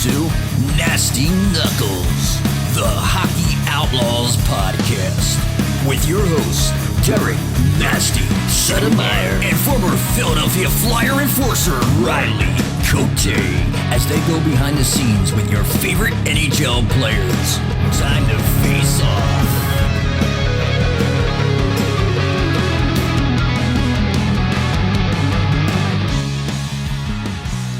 to Nasty Knuckles, the Hockey Outlaws podcast, with your hosts, Derek Nasty Settlemyre and former Philadelphia Flyer enforcer Riley Cote, as they go behind the scenes with your favorite NHL players. Time to face off.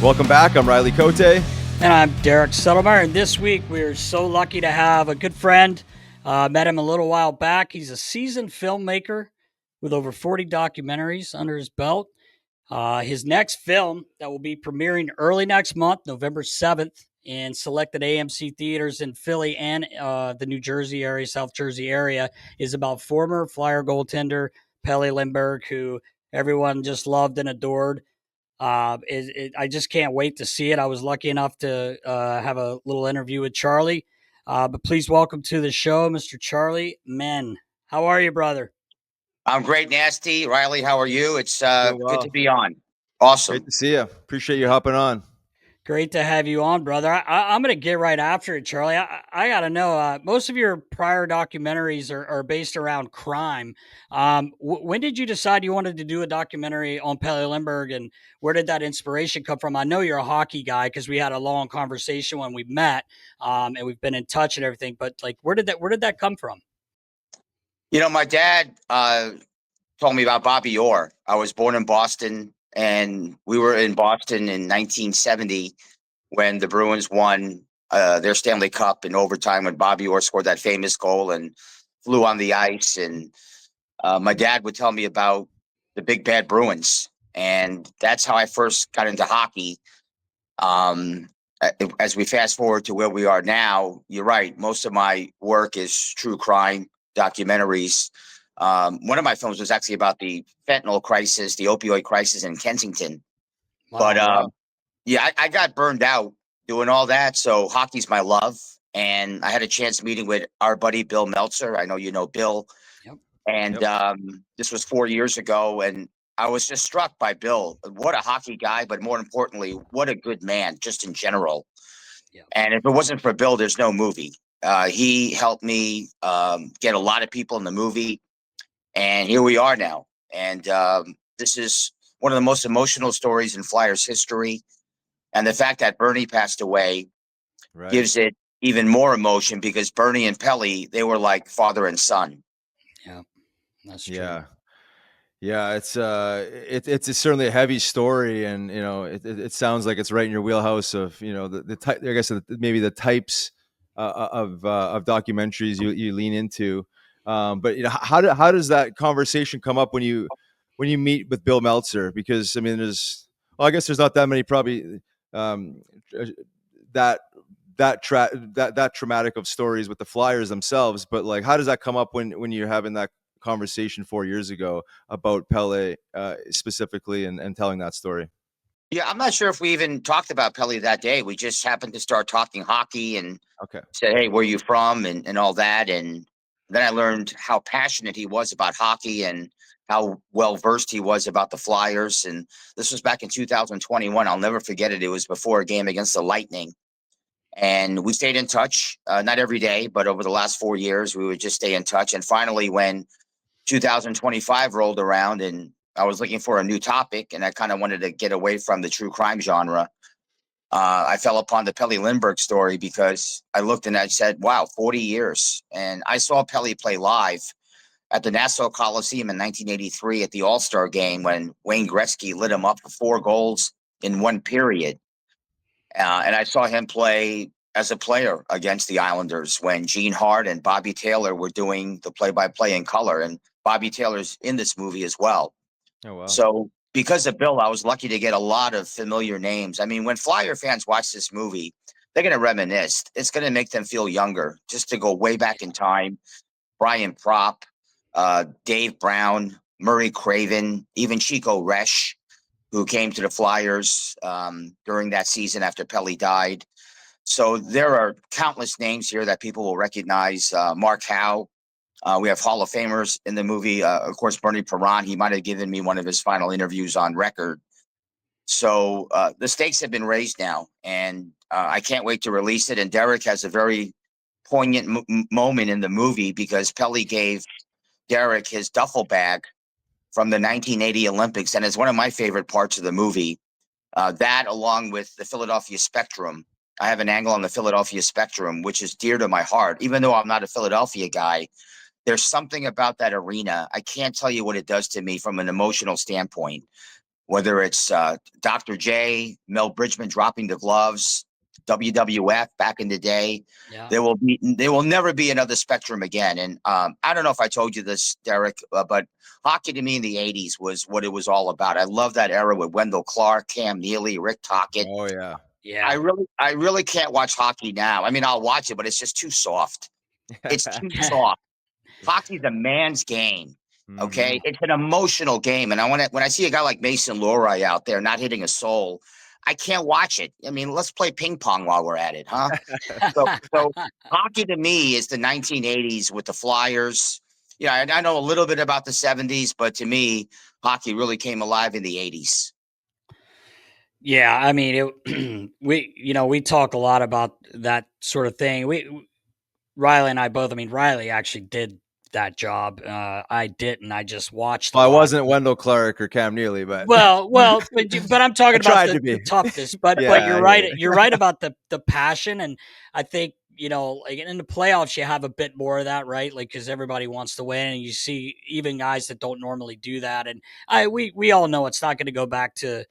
Welcome back. I'm Riley Cote. And I'm Derek Settlemyre. And this week we're so lucky to have a good friend. Met him a little while back. He's a seasoned filmmaker with over 40 documentaries under his belt. His next film that will be premiering early next month, November 7th, in selected AMC theaters in Philly and the New Jersey area, South Jersey area, is about former Flyer goaltender Pelle Lindbergh, who everyone just loved and adored. I just can't wait to see it. I was lucky enough to have a little interview with Charlie. But please welcome to the show, Mr. Charlie Minn. How are you, brother? I'm great, Nasty. Riley, how are you? It's Doing well. good to be on. Awesome. Great to see you. Appreciate you hopping on. Great to have you on, brother. I'm going to get right after it, Charlie. I got to know, most of your prior documentaries are based around crime. When did you decide you wanted to do a documentary on Pelle Lindbergh, and where did that inspiration come from? I know you're a hockey guy because we had a long conversation when we met, and we've been in touch and everything. But like, where did that come from? You know, my dad told me about Bobby Orr. I was born in Boston, and we were in Boston in 1970 when the Bruins won their Stanley Cup in overtime when Bobby Orr scored that famous goal and flew on the ice. And my dad would tell me about the big bad Bruins. And that's how I first got into hockey. As we fast forward to where we are now, you're right. Most of my work is true crime documentaries. One of my films was actually about the fentanyl crisis, the opioid crisis in Kensington. Wow, but wow. yeah, I got burned out doing all that. So hockey's my love. And I had a chance meeting with our buddy, Bill Meltzer. I know you know Bill. Yep. And this was 4 years ago. And I was just struck by Bill. What a hockey guy, but more importantly, what a good man, just in general. Yep. And if it wasn't for Bill, there's no movie. He helped me get a lot of people in the movie. And here we are now. And this is one of the most emotional stories in Flyers history. And the fact that Bernie passed away gives it even more emotion, because Bernie and Pelle, they were like father and son. Yeah, that's true. Yeah. It's certainly a heavy story, and you know, it sounds like it's right in your wheelhouse of, you know, the type, I guess maybe the types of documentaries you lean into. But you know, how does that conversation come up when you meet with Bill Meltzer? Because I mean, I guess there's not that many probably that traumatic of stories with the Flyers themselves. But like, how does that come up when you're having that conversation 4 years ago about Pelle specifically and telling that story? Yeah, I'm not sure if we even talked about Pelle that day. We just happened to start talking hockey and said, hey, where are you from? And all that. And then I learned how passionate he was about hockey and how well-versed he was about the Flyers. And this was back in 2021. I'll never forget it. It was before a game against the Lightning. And we stayed in touch, not every day, but over the last 4 years, we would just stay in touch. And finally, when 2025 rolled around and I was looking for a new topic and I kind of wanted to get away from the true crime genre, I fell upon the Pelle Lindbergh story because I looked and I said, wow, 40 years. And I saw Pelle play live at the Nassau Coliseum in 1983 at the All-Star game when Wayne Gretzky lit him up for 4 goals in one period. And I saw him play as a player against the Islanders when Gene Hart and Bobby Taylor were doing the play-by-play in color. And Bobby Taylor's in this movie as well. Oh, wow. So because of Bill, I was lucky to get a lot of familiar names. I mean, when Flyer fans watch this movie, they're going to reminisce. It's going to make them feel younger, just to go way back in time. Brian Propp, Dave Brown, Murray Craven, even Chico Resch, who came to the Flyers during that season after Pelle died. So there are countless names here that people will recognize. Mark Howe. We have Hall of Famers in the movie. Of course, Bernie Perron. He might have given me one of his final interviews on record. So the stakes have been raised now, and I can't wait to release it. And Derek has a very poignant moment in the movie because Pelle gave Derek his duffel bag from the 1980 Olympics, and it's one of my favorite parts of the movie. That, along with the Philadelphia Spectrum. I have an angle on the Philadelphia Spectrum, which is dear to my heart. Even though I'm not a Philadelphia guy, there's something about that arena. I can't tell you what it does to me from an emotional standpoint, whether it's Dr. J, Mel Bridgman dropping the gloves, WWF back in the day. Yeah. There will never be another Spectrum again. And I don't know if I told you this, Derek, but hockey to me in the 80s was what it was all about. I love that era with Wendell Clark, Cam Neely, Rick Tocchet. Oh, yeah. Yeah. I really can't watch hockey now. I mean, I'll watch it, but it's just too soft. It's too soft. Hockey's a man's game. Okay. It's an emotional game. And when I see a guy like Mason Lohrei out there not hitting a soul, I can't watch it. I mean, let's play ping pong while we're at it, huh? so hockey to me is the 1980s with the Flyers. Yeah, I know a little bit about the 70s, but to me, hockey really came alive in the 80s. Yeah, I mean, we talk a lot about that sort of thing. Riley and I both. I mean, Riley actually did that job. I didn't. I just watched. Well, I wasn't Wendell Clark or Cam Neely, but but I'm talking about the toughness. But you're right. You're right about the passion, and I think like in the playoffs you have a bit more of that, right? Like because everybody wants to win, and you see even guys that don't normally do that. And we all know it's not going to go back to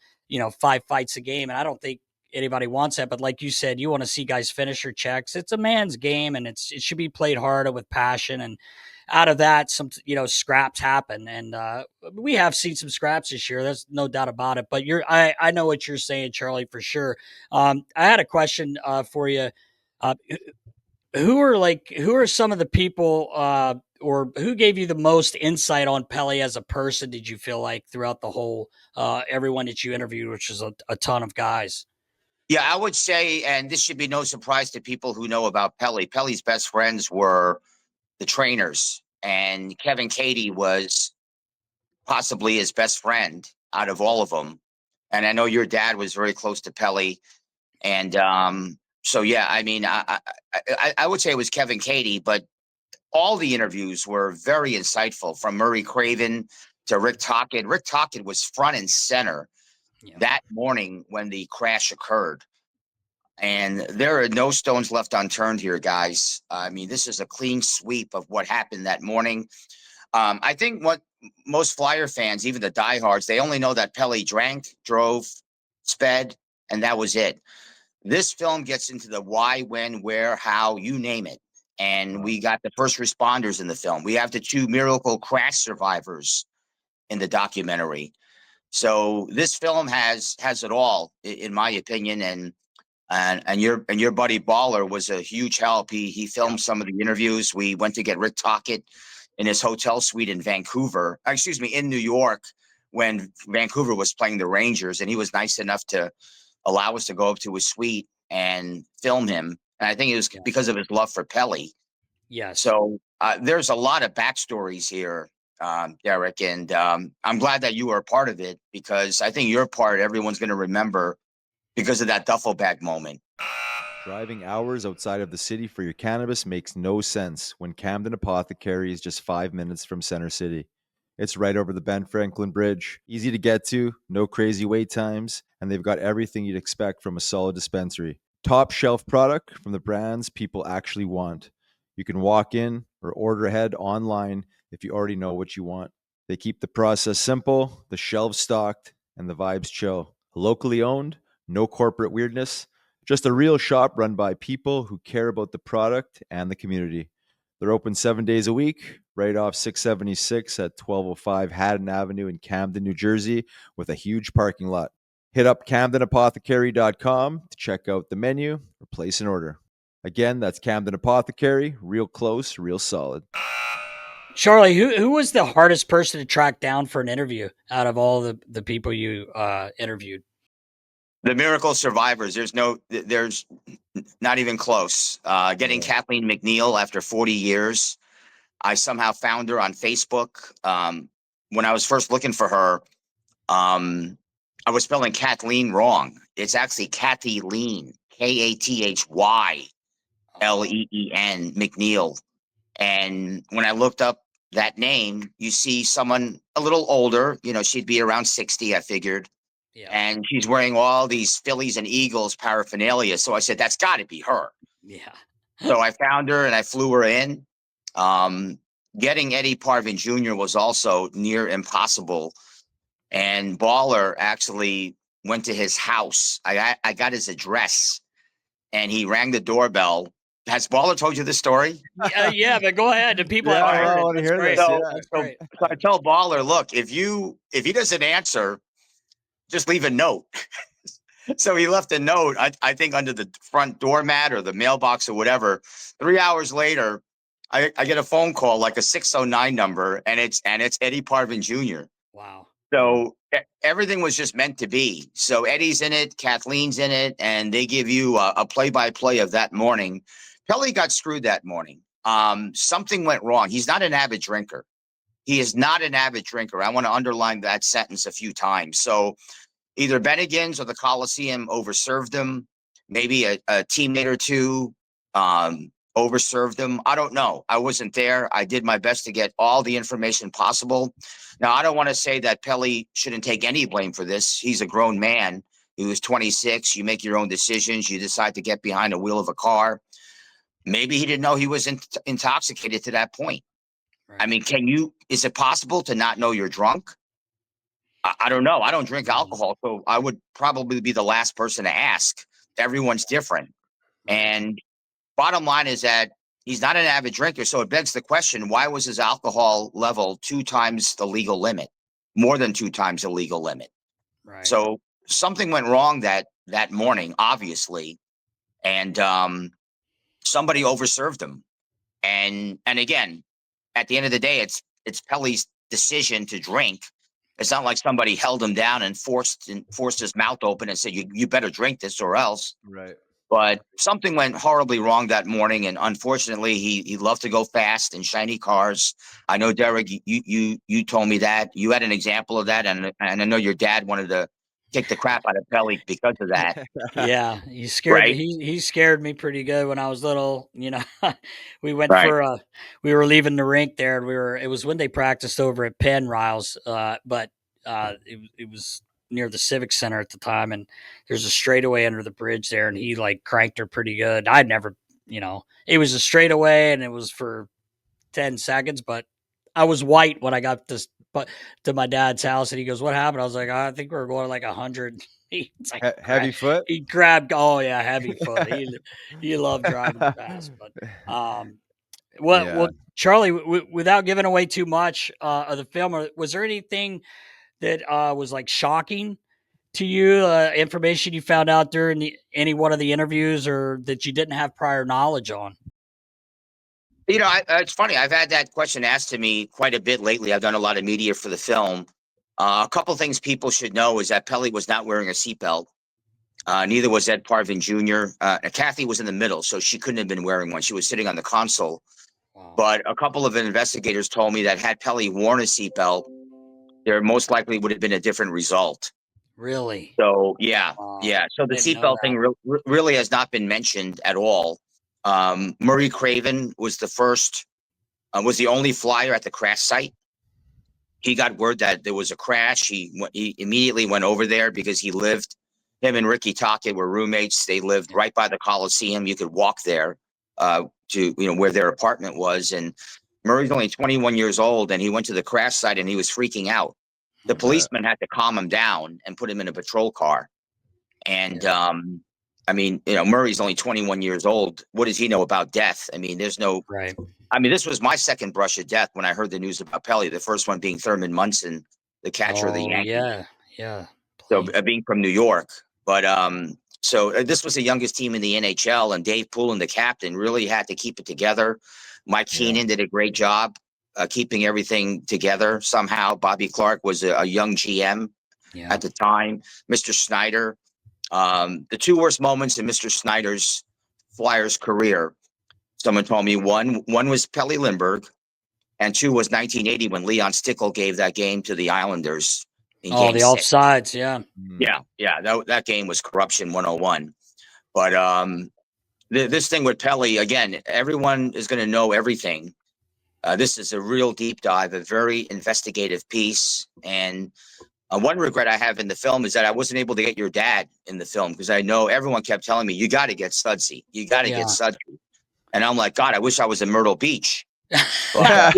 5 fights a game, and I don't think anybody wants that. But like you said, you want to see guys finish their checks. It's a man's game, and it should be played harder with passion. And out of that, some scraps happen, and we have seen some scraps this year. There's no doubt about it. But I know what you're saying, Charlie, for sure. I had a question for you. Who are some of the people or who gave you the most insight on Pelle as a person? Did you feel like throughout the whole everyone that you interviewed, which was a ton of guys? Yeah, I would say, and this should be no surprise to people who know about Pelle. Pelle's best friends were the trainers, and Kevin Cady was possibly his best friend out of all of them. And I know your dad was very close to Pelle, and so yeah, I mean, I would say it was Kevin Cady, but all the interviews were very insightful, from Murray Craven to Rick Tocchet. Rick Tocchet was front and center that morning when the crash occurred. And there are no stones left unturned here, guys. I mean, this is a clean sweep of what happened that morning. I think what most Flyer fans, even the diehards, they only know that Pelle drank, drove, sped, and that was it. This film gets into the why, when, where, how, you name it. And we got the first responders in the film. We have the 2 miracle crash survivors in the documentary. So this film has it all, in my opinion. And your buddy Baller was a huge help. He filmed some of the interviews. We went to get Rick Tocchet in his hotel suite in in New York, when Vancouver was playing the Rangers, and he was nice enough to allow us to go up to his suite and film him. And I think it was because of his love for Pelle. Yeah. So there's a lot of backstories here, Derek, and I'm glad that you were a part of it, because I think your part everyone's going to remember because of that duffel bag moment. Driving hours outside of the city for your cannabis makes no sense when Camden Apothecary is just 5 minutes from Center City. It's right over the Ben Franklin Bridge, easy to get to, no crazy wait times, and they've got everything you'd expect from a solid dispensary. Top shelf product from the brands people actually want. You can walk in or order ahead online if you already know what you want. They keep the process simple, the shelves stocked, and the vibes chill. Locally owned, no corporate weirdness, just a real shop run by people who care about the product and the community. They're open 7 days a week, right off 676 at 1205 Haddon Avenue in Camden, New Jersey, with a huge parking lot. Hit up CamdenApothecary.com to check out the menu or place an order. Again, that's Camden Apothecary, real close, real solid. Charlie, who was the hardest person to track down for an interview out of all the people you interviewed? The miracle survivors. There's not even close. Getting Kathleen McNeil after 40 years. I somehow found her on Facebook. When I was first looking for her, I was spelling Kathleen wrong. It's actually Kathy Lean, Kathyleen McNeil. And when I looked up that name, you see someone a little older, she'd be around 60, I figured. Yeah. And she's wearing all these Phillies and Eagles paraphernalia. So I said, that's got to be her. Yeah. So I found her and I flew her in. Getting Eddie Parvin Jr. was also near impossible. And Baller actually went to his house. I got his address and he rang the doorbell. Has Baller told you this story? Yeah, but go ahead. The people Yeah, haven't heard I it. want to That's hear great. this. So, Yeah. That's great. so I tell Baller, look, if he doesn't answer, just leave a note. So he left a note, I think under the front doormat or the mailbox or whatever. 3 hours later, I get a phone call, like a 609 number, and it's Eddie Parvin Jr. Wow. So everything was just meant to be. So Eddie's in it, Kathleen's in it, and they give you a play-by-play of that morning. Pelle got screwed that morning. Something went wrong. He's not an avid drinker. He is not an avid drinker. I want to underline that sentence a few times. So either Bennigan's or the Coliseum overserved him. Maybe a teammate or two overserved him. I don't know. I wasn't there. I did my best to get all the information possible. Now, I don't want to say that Pelle shouldn't take any blame for this. He's a grown man. He was 26. You make your own decisions. You decide to get behind the wheel of a car. Maybe he didn't know he was intoxicated to that point. Right. I mean, is it possible to not know you're drunk? I don't know. I don't drink alcohol, so I would probably be the last person to ask. Everyone's different. And bottom line is that he's not an avid drinker. So it begs the question, why was his alcohol level 2 times the legal limit, more than 2 times the legal limit? Right. So something went wrong that morning, obviously. And somebody overserved him. And again, at the end of the day, it's Pelle's decision to drink. It's not like somebody held him down and forced his mouth open and said, you better drink this or else. Right. But something went horribly wrong that morning. And unfortunately, he loved to go fast in shiny cars. I know, Derek, you told me that. You had an example of that. And I know your dad wanted to kick the crap out of Pelle because of that. Yeah, he scared right? he scared me pretty good when I was little. We went Right. for we were leaving the rink there, and it was when they practiced over at Penn Riles, but it was near the Civic Center at the time, and there's a straightaway under the bridge there, and he like cranked her pretty good. I'd never, it was a straightaway, and it was for 10 seconds, but I was white when I got to my dad's house, and he goes, "What happened?" I was like, "I think we were going like 100." It's like heavy foot. He grabbed. Oh yeah, heavy foot. He loved driving fast, but well, Charlie, without giving away too much of the film, was there anything that was like shocking to you? Information you found out during any one of the interviews, or that you didn't have prior knowledge on? It's funny. I've had that question asked to me quite a bit lately. I've done a lot of media for the film. A couple things people should know is that Pelle was not wearing a seatbelt. Neither was Ed Parvin Jr. Kathy was in the middle, so she couldn't have been wearing one. She was sitting on the console. Wow. But a couple of investigators told me that had Pelle worn a seatbelt, there most likely would have been a different result. Really? So, yeah. So the seatbelt thing really has not been mentioned at all. Murray Craven was was the only flyer at the crash site. He got word that there was a crash. He immediately went over there because him and Ricky Tocchet were roommates. They lived right by the Coliseum. You could walk there to where their apartment was. And Murray's only 21 years old, and he went to the crash site and he was freaking out. The policeman had to calm him down and put him in a patrol car. And Murray's only 21 years old. What does he know about death? I mean, there's no right. I mean, this was my second brush of death when I heard the news about Pelle. The first one being Thurman Munson, the catcher of the Yankees. Yeah. So being from New York, but this was the youngest team in the NHL, and Dave Poulin, the captain, really had to keep it together. Mike Keenan did a great job keeping everything together. Somehow, Bobby Clark was a young GM at the time. Mr. Snyder. The 2 worst moments in Mr. Snyder's Flyers career. Someone told me one was Pelle Lindbergh, and 2 was 1980 when Leon Stickle gave that game to the Islanders. in Oh, Game the 6. offsides, yeah. Yeah. That game was corruption 101. But this thing with Pelle, again, everyone is going to know everything. This is a real deep dive, a very investigative piece. And one regret I have in the film is that I wasn't able to get your dad in the film, because I know everyone kept telling me, you got to get Sudsy. You got to get Sudsy. And I'm like, God, I wish I was in Myrtle Beach. But,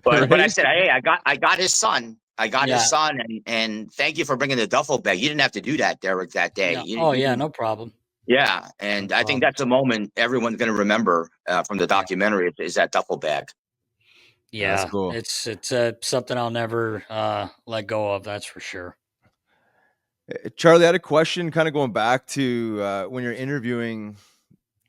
but I said, hey, I got his son. I got his son, and thank you for bringing the duffel bag. You didn't have to do that, Derek, that day. No problem. Yeah, and I think that's a moment everyone's going to remember from the documentary is that duffel bag. Yeah, that's cool. It's something I'll never let go of. That's for sure. Charlie, I had a question, kind of going back to when you're interviewing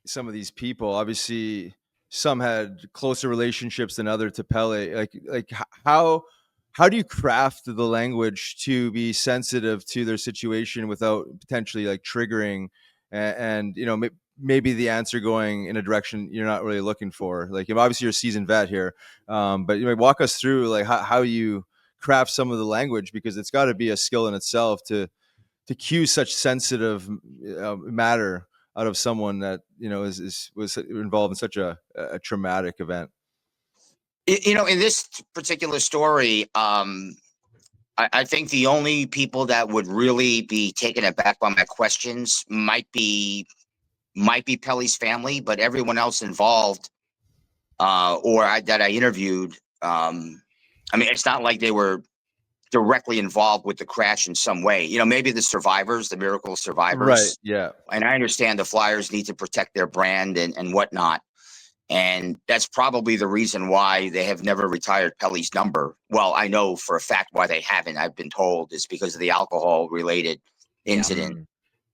some of these people. Obviously, some had closer relationships than other to Pelle. Like how do you craft the language to be sensitive to their situation without potentially like triggering and maybe the answer going in a direction you're not really looking for? Like, obviously you're a seasoned vet here, but walk us through like how you craft some of the language, because it's got to be a skill in itself to cue such sensitive matter out of someone that was involved in such a traumatic event. In this particular story, I think the only people that would really be taken aback by my questions might be Pelle's family, but everyone else involved that I interviewed, it's not like they were directly involved with the crash in some way. Maybe the survivors, the miracle survivors. Right. Yeah. And I understand the Flyers need to protect their brand and whatnot. And that's probably the reason why they have never retired Pelle's number. Well, I know for a fact why they haven't. I've been told is because of the alcohol-related incident.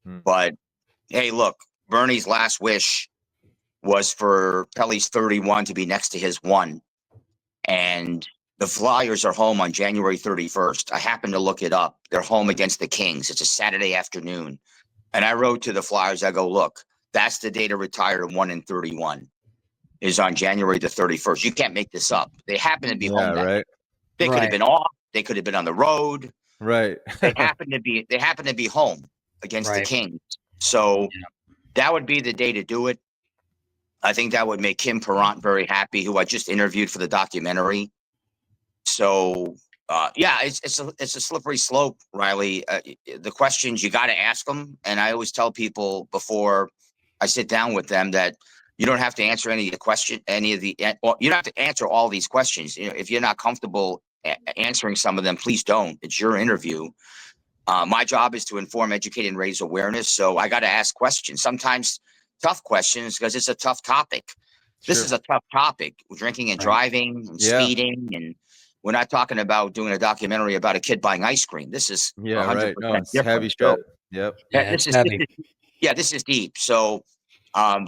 Mm-hmm. But hey, look, Bernie's last wish was for Pelle's 31 to be next to his 1. And the Flyers are home on January 31st. I happened to look it up. They're home against the Kings. It's a Saturday afternoon. And I wrote to the Flyers, I go, look, that's the day to retire 1 and 31 is on January the 31st. You can't make this up. They happen to be home that day. They could have been off. They could have been on the road. Right. They happen to be home against the Kings. So that would be the day to do it. I think that would make Kim Perrant very happy, who I just interviewed for the documentary. So, it's a slippery slope, Riley. The questions, you got to ask them. And I always tell people before I sit down with them that you don't have to answer you don't have to answer all these questions. If you're not comfortable answering some of them, please don't. It's your interview. My job is to inform, educate, and raise awareness. So I got to ask questions, sometimes tough questions, because it's a tough topic. This is a tough topic, drinking and driving and speeding. And we're not talking about doing a documentary about a kid buying ice cream. This is 100% No, it's different. heavy shit. Yep. This is deep. So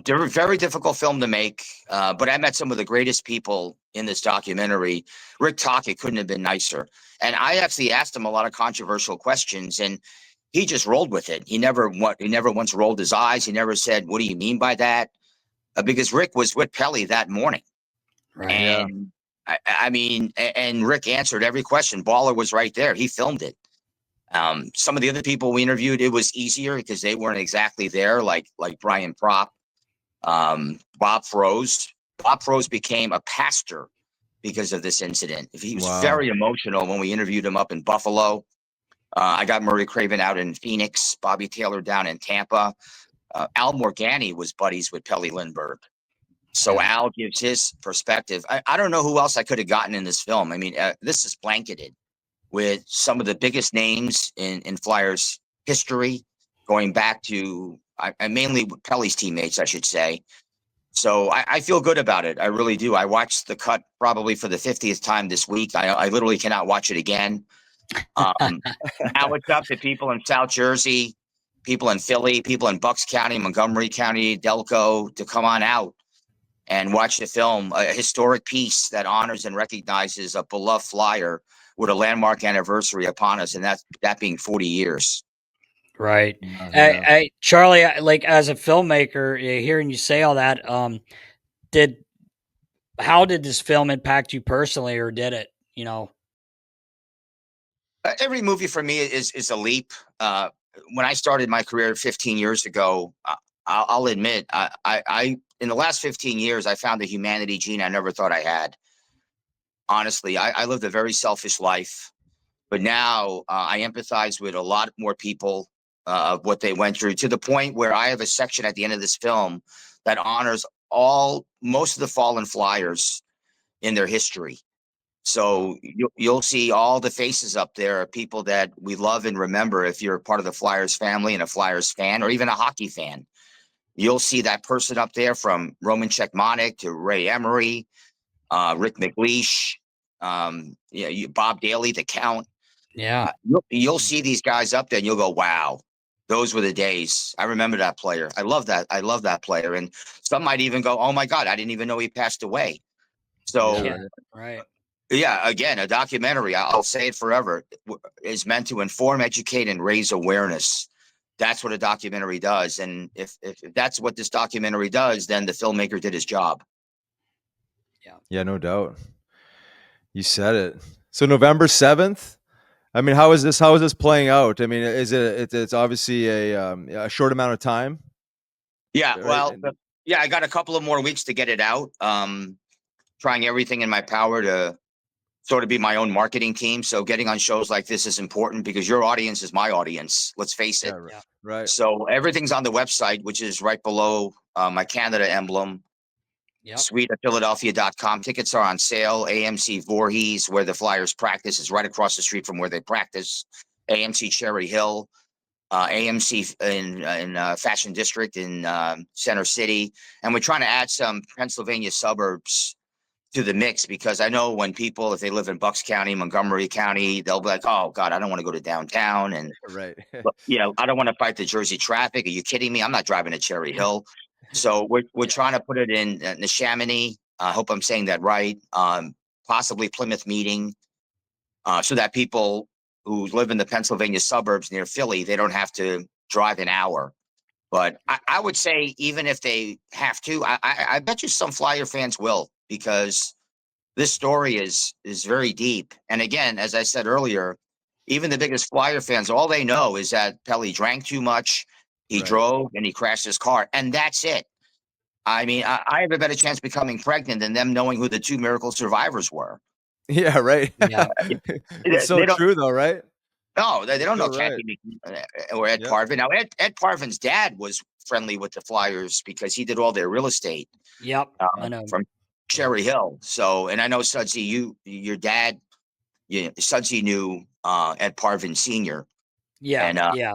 they're a very difficult film to make. But I met some of the greatest people in this documentary. Rick Tocchet couldn't have been nicer. And I actually asked him a lot of controversial questions, and he just rolled with it. He never once rolled his eyes. He never said, "What do you mean by that?" Because Rick was with Pelle that morning. Right. And and Rick answered every question. Baller was right there. He filmed it. Some of the other people we interviewed, it was easier because they weren't exactly there, like Brian Propp, Bob Froese. Bob Froese became a pastor because of this incident. He was very emotional when we interviewed him up in Buffalo. I got Murray Craven out in Phoenix, Bobby Taylor down in Tampa. Al Morgani was buddies with Pelle Lindbergh. So Al gives his perspective. I don't know who else I could have gotten in this film. This is blanketed with some of the biggest names in Flyers history, going back to mainly Pelle's teammates, I should say. So I feel good about it. I really do. I watched the cut probably for the 50th time this week. I literally cannot watch it again. Now it's up to people in South Jersey, people in Philly, people in Bucks County, Montgomery County, Delco, to come on out and watch the film, a historic piece that honors and recognizes a beloved Flyer with a landmark anniversary upon us, and that being 40 years. Right. Charlie, like as a filmmaker, hearing you say all that, how did this film impact you personally, or did it, Every movie for me is a leap. When I started my career 15 years ago, I'll admit, I in the last 15 years, I found the humanity gene I never thought I had. Honestly, I lived a very selfish life, but now I empathize with a lot more people of what they went through, to the point where I have a section at the end of this film that honors most of the fallen flyers in their history. So you'll see all the faces up there of people that we love and remember. If you're a part of the Flyers family and a Flyers fan, or even a hockey fan, you'll see that person up there, from Roman Czechmanek to Ray Emery, Rick McLeish, Bob Daly, the Count. Yeah. You'll see these guys up there and you'll go, wow, those were the days. I remember that player. I love that. I love that player. And some might even go, oh my God, I didn't even know he passed away. So, Yeah, right. Yeah, again, a documentary, I'll say it forever, is meant to inform, educate, and raise awareness. That's what a documentary does. And if that's what this documentary does, then the filmmaker did his job. Yeah, no doubt. You said it. So November 7th. I mean, how is this playing out? I mean, it's obviously a short amount of time. Yeah, right? well, yeah, I got a couple of more weeks to get it out. Trying everything in my power to sort of be my own marketing team. So getting on shows like this is important, because your audience is my audience. Let's face it. Yeah, right. So everything's on the website, which is right below my Canada emblem. Yep. Swede of Philadelphia.com. Tickets are on sale. AMC Voorhees, where the Flyers practice, is right across the street from where they practice. AMC Cherry Hill, AMC in Fashion District in Center City. And we're trying to add some Pennsylvania suburbs to the mix, because I know when people, if they live in Bucks County, Montgomery County, they'll be like, oh God, I don't want to go to downtown. And right. I don't want to fight the Jersey traffic. Are you kidding me? I'm not driving to Cherry Hill. So we're trying to put it in Neshaminy. I hope I'm saying that right. Possibly Plymouth Meeting, so that people who live in the Pennsylvania suburbs near Philly, they don't have to drive an hour. But I would say, even if they have to, I bet you some Flyer fans will, because this story is very deep. And again, as I said earlier, even the biggest Flyer fans, all they know is that Pelle drank too much, he drove, and he crashed his car, and that's it. I mean, I have a better chance becoming pregnant than them knowing who the two miracle survivors were. Yeah, right. Yeah. It's so true, though, right? No, they don't know Right. Kathy or Ed Parvin. Now, Ed Parvin's dad was friendly with the Flyers because he did all their real estate. Yep, I know. From Cherry Hill. So, and I know, Sudsy, your dad, Sudsy knew Ed Parvin Sr. Yeah, And yeah.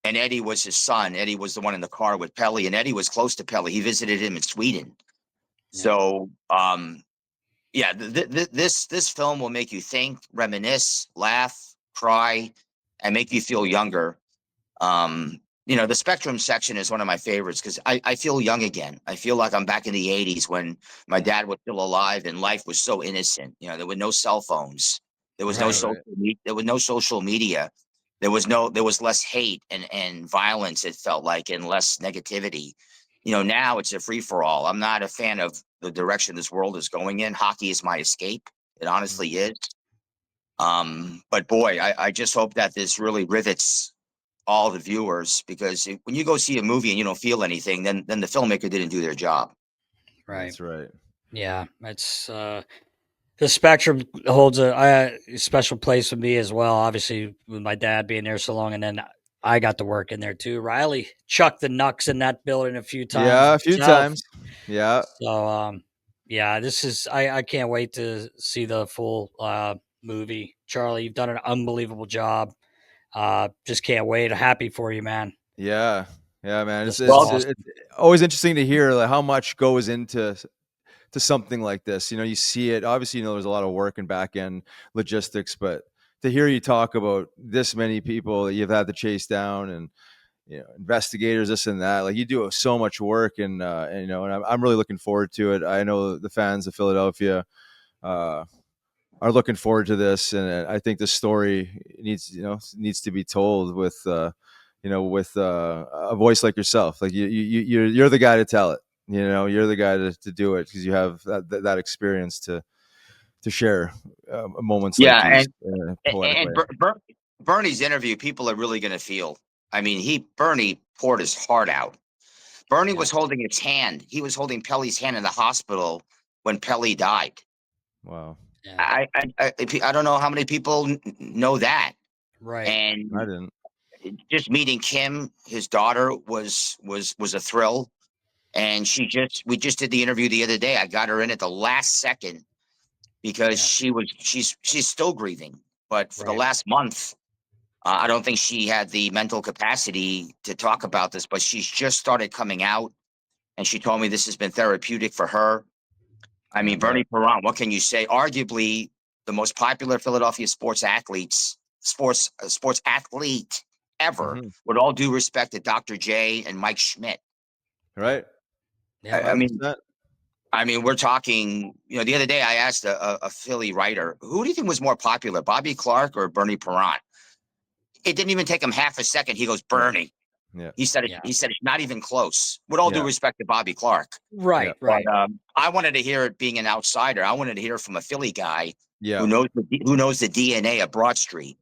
And Eddie was his son. Eddie was the one in the car with Pelle, and Eddie was close to Pelle. He visited him in Sweden. Yeah. So, this film will make you think, reminisce, laugh, cry, and make you feel younger. The Spectrum section is one of my favorites, because I feel young again. I feel like I'm back in the 80s, when my dad was still alive and life was so innocent. There were no cell phones. There was no social media. There was less hate and violence, it felt like, and less negativity. Now it's a free for all. I'm not a fan of the direction this world is going in. Hockey is my escape. It honestly is. But boy, I just hope that this really rivets all the viewers, because when you go see a movie and you don't feel anything, then the filmmaker didn't do their job. Right. That's right. Yeah, it's the Spectrum holds a special place with me as well. Obviously, with my dad being there so long, and then I got to work in there too. Riley chucked the Knucks in that building a few times. Yeah, a few times. Yeah. So, this is. I can't wait to see the full movie. Charlie, you've done an unbelievable job. Just can't wait. Happy for you, man. Yeah, man. It's always interesting to hear how much goes into something like this. You see it. Obviously, there's a lot of work and back end logistics, but to hear you talk about this many people that you've had to chase down, and investigators, this and that, you do so much work, and I'm really looking forward to it. I know the fans of Philadelphia are looking forward to this, and I think the story needs to be told with with a voice like yourself. You're the guy to tell it. You're the guy to do it, because you have that experience to share moments Yeah, like these and poetically. Bernie's interview, people are really going to feel. I mean, Bernie poured his heart out. Bernie was holding his hand. He was holding Pelle's hand in the hospital when Pelle died. Wow. Yeah. I don't know how many people know that. Right. And I didn't. just meeting Kim, his daughter, was a thrill. And we just did the interview the other day. I got her in at the last second because she's still grieving. But for the last month, I don't think she had the mental capacity to talk about this, but she's just started coming out. And she told me this has been therapeutic for her. I mean, Bernie Perron, what can you say? Arguably the most popular Philadelphia sports athlete ever, with all due respect to Dr. J and Mike Schmidt. Right. Yeah. I mean, we're talking, the other day I asked a Philly writer, who do you think was more popular, Bobby Clark or Bernie Perron? It didn't even take him half a second. He goes, Bernie. Yeah. He said it's not even close. With all due respect to Bobby Clark. Right. But I wanted to hear it being an outsider. I wanted to hear it from a Philly guy who knows the DNA of Broad Street.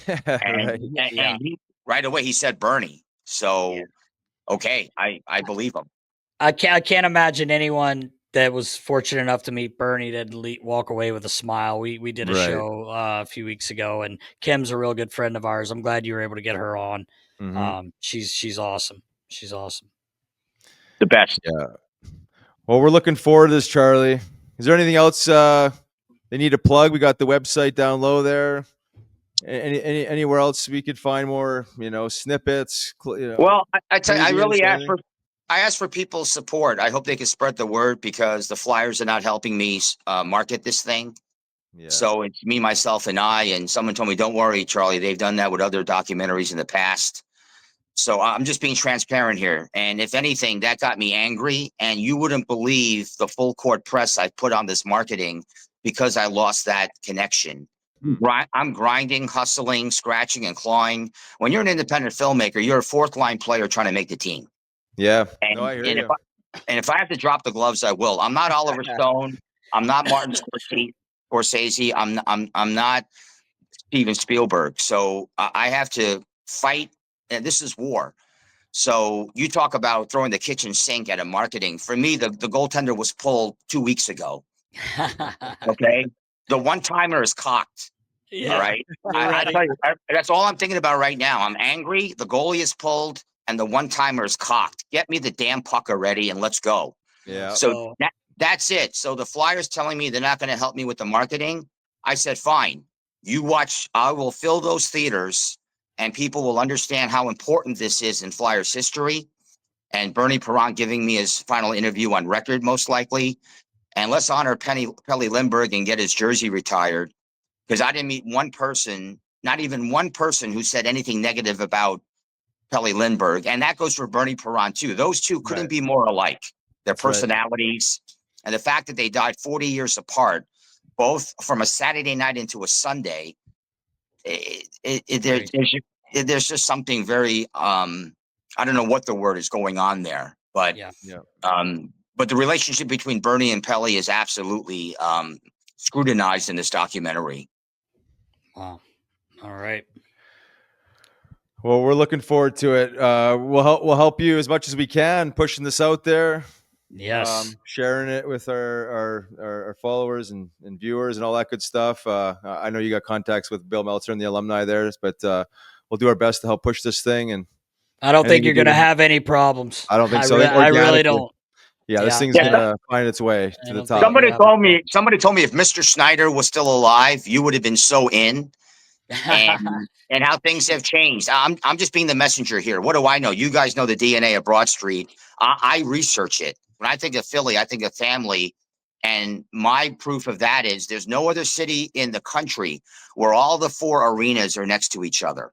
And he, right away he said Bernie. So okay, I believe him. I can't imagine anyone that was fortunate enough to meet Bernie that walk away with a smile. We did a show a few weeks ago, and Kim's a real good friend of ours. I'm glad you were able to get her on. She's awesome. She's awesome. The best. Yeah. Well, we're looking forward to this, Charlie. Is there anything else they need to plug? We got the website down low there. Anywhere else we could find more, snippets? Well, I tell you, I really asked for people's support. I hope they can spread the word because the flyers are not helping me market this thing. Yeah. So it's me, myself, and I. And someone told me, "Don't worry, Charlie. They've done that with other documentaries in the past." So I'm just being transparent here. And if anything, that got me angry. And you wouldn't believe the full court press I put on this marketing because I lost that connection. I'm grinding, hustling, scratching, and clawing. When you're an independent filmmaker, you're a fourth line player trying to make the team. Yeah. And, I hear you. If I have to drop the gloves, I will. I'm not Oliver Stone. I'm not Martin Scorsese. I'm not Steven Spielberg. So I have to fight. And this is war. So you talk about throwing the kitchen sink at a marketing. For me, the goaltender was pulled 2 weeks ago. Okay. The one-timer is cocked. Yeah. All right. I tell you, that's all I'm thinking about right now. I'm angry. The goalie is pulled and the one-timer is cocked. Get me the damn puck already and let's go. Yeah. So that's it. So the Flyers telling me they're not going to help me with the marketing. I said, fine. You watch. I will fill those theaters and people will understand how important this is in Flyers history. And Bernie Perron giving me his final interview on record, most likely. And let's honor Pelle Lindbergh and get his jersey retired. Because I didn't meet one person, not even one person who said anything negative about Pelle Lindbergh. And that goes for Bernie Perron, too. Those two couldn't be more alike. Their personalities and the fact that they died 40 years apart, both from a Saturday night into a Sunday. There's just something very, I don't know what the word is going on there. But but the relationship between Bernie and Pelle is absolutely scrutinized in this documentary. Wow. All right. Well, we're looking forward to it. We'll help you as much as we can, pushing this out there. Yes. Sharing it with our followers and viewers and all that good stuff. I know you got contacts with Bill Meltzer and the alumni there, but we'll do our best to help push this thing. And I don't think you're going to have any problems. I don't think so. I really don't. Yeah, this thing's gonna find its way to the top. Somebody told me if Mr. Snyder was still alive, you would have been so in. And how things have changed. I'm just being the messenger here. What do I know? You guys know the DNA of Broad Street. I research it. When I think of Philly, I think of family. And my proof of that is there's no other city in the country where all the four arenas are next to each other.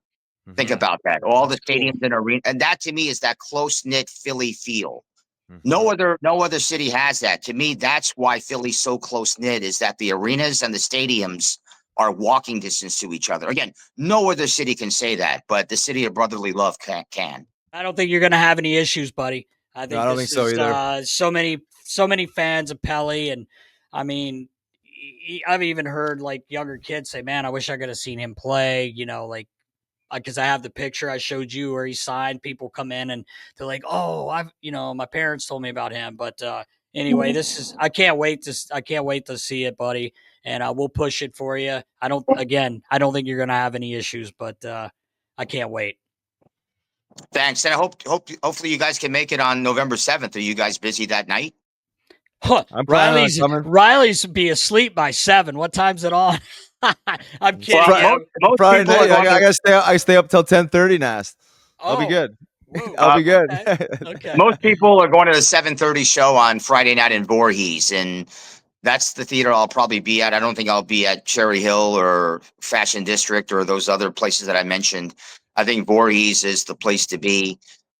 Mm-hmm. Think about that. All the stadiums and arenas. And that to me is that close-knit Philly feel. Mm-hmm. No other city has that. To me, that's why Philly's so close-knit, is that the arenas and the stadiums are walking distance to each other. Again, no other city can say that, but the city of brotherly love can. I don't think you're going to have any issues, buddy. I don't think so either. So many fans of Pelle, and I mean, I've even heard like younger kids say, "Man, I wish I could have seen him play." Like because I have the picture I showed you where he signed. People come in and they're like, "Oh, my parents told me about him." But anyway, I can't wait to see it, buddy. And we'll push it for you. I don't think you're gonna have any issues, but I can't wait. Thanks, and hopefully you guys can make it on November 7th. Are you guys busy that night? Huh, I'm planning on coming. Riley's be asleep by 7. What time's it on? I'm kidding. Well, most Friday people night. I stay up till 10:30, Nast. I'll be good. Whoa, I'll be good. Okay. Most people are going to the 7:30 show on Friday night in Voorhees, and that's the theater I'll probably be at. I don't think I'll be at Cherry Hill or Fashion District or those other places that I mentioned. I think Voorhees is the place to be,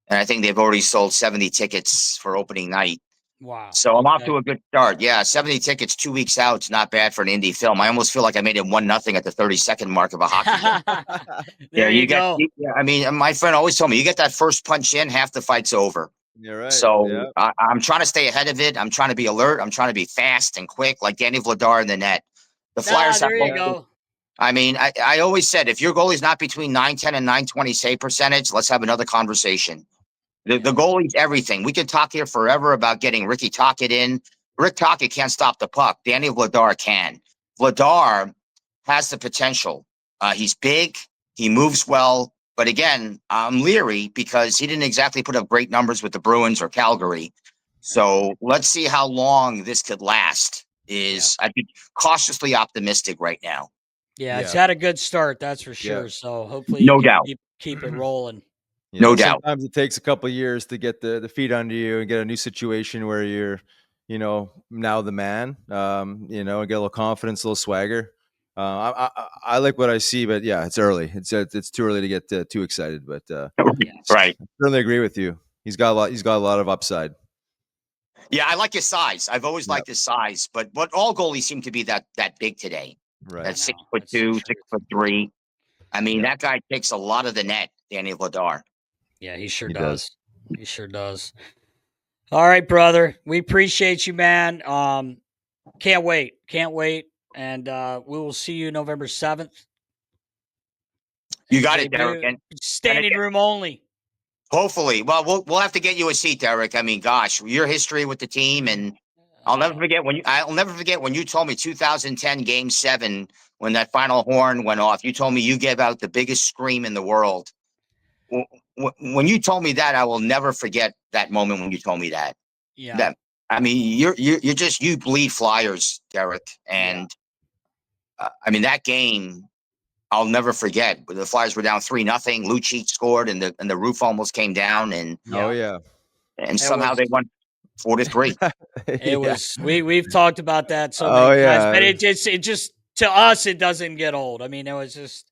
and I think they've already sold 70 tickets for opening night. Wow. So I'm off to a good start. Yeah, 70 tickets 2 weeks out. It's not bad for an indie film. I almost feel like I made it 1-0 at the 32nd mark of a hockey game. There you go. I mean, my friend always told me, you get that first punch in, half the fight's over. You're right. So yeah. I'm trying to stay ahead of it. I'm trying to be alert. I'm trying to be fast and quick, like Danny Vladar in the net. The Flyers there you go. I mean, I always said, if your goalie's not between 910 and 920 save percentage, let's have another conversation. The goalie's everything. We could talk here forever about getting Ricky Tocchet in. Rick Tocchet can't stop the puck. Danny Vladar can. Vladar has the potential. He's big. He moves well. But again, I'm leery because he didn't exactly put up great numbers with the Bruins or Calgary. So let's see how long this could last. I'd be cautiously optimistic right now. Yeah, it's had a good start, that's for sure. Yeah. So hopefully No doubt. Keep it rolling. No doubt. Sometimes it takes a couple of years to get the feet under you and get a new situation where you're, now the man, and get a little confidence, a little swagger. I like what I see, but yeah, it's early. It's too early to get too excited. But right, I certainly agree with you. He's got a lot of upside. Yeah, I like his size. I've always liked his size, but all goalies seem to be that big today. Right, that's 6'2", 6'3". I mean, that guy takes a lot of the net, Danny Vladar. Yeah, he sure does. He sure does. All right, brother. We appreciate you, man. Can't wait. And we will see you November 7th. You got it, Derek. And standing room only. Hopefully. Well, we'll have to get you a seat, Derek. I mean, gosh, your history with the team, and I'll never forget when you told me 2010 Game 7 when that final horn went off. You told me you gave out the biggest scream in the world. When you told me that, I will never forget that moment when you told me that. Yeah. I mean, you bleed Flyers, Derek, and I mean that game, I'll never forget. The Flyers were down 3-0. Lucic scored, and the roof almost came down. And and somehow they won 4-3. It was. We've talked about that so many times, but it just to us it doesn't get old. I mean, it was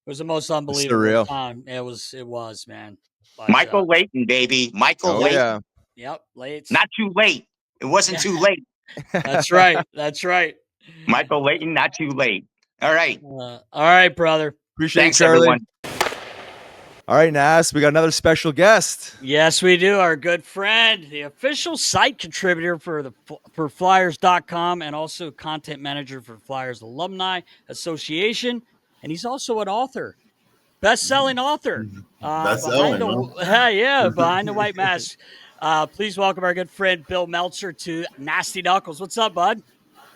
the most unbelievable time. It was, man. But, Michael Leighton, baby. Michael Leighton. Yeah. Yep, late. Not too late. It wasn't too late. That's right. That's right. Michael Leighton, not too late. All right. All right, brother. Appreciate it, Charlie. Everyone. All right, Nas, we got another special guest. Yes, we do. Our good friend, the official site contributor for Flyers.com and also content manager for Flyers Alumni Association. And he's also an author, best-selling author. Best-selling, behind the white mask. Please welcome our good friend Bill Meltzer to Nasty Knuckles. What's up, bud?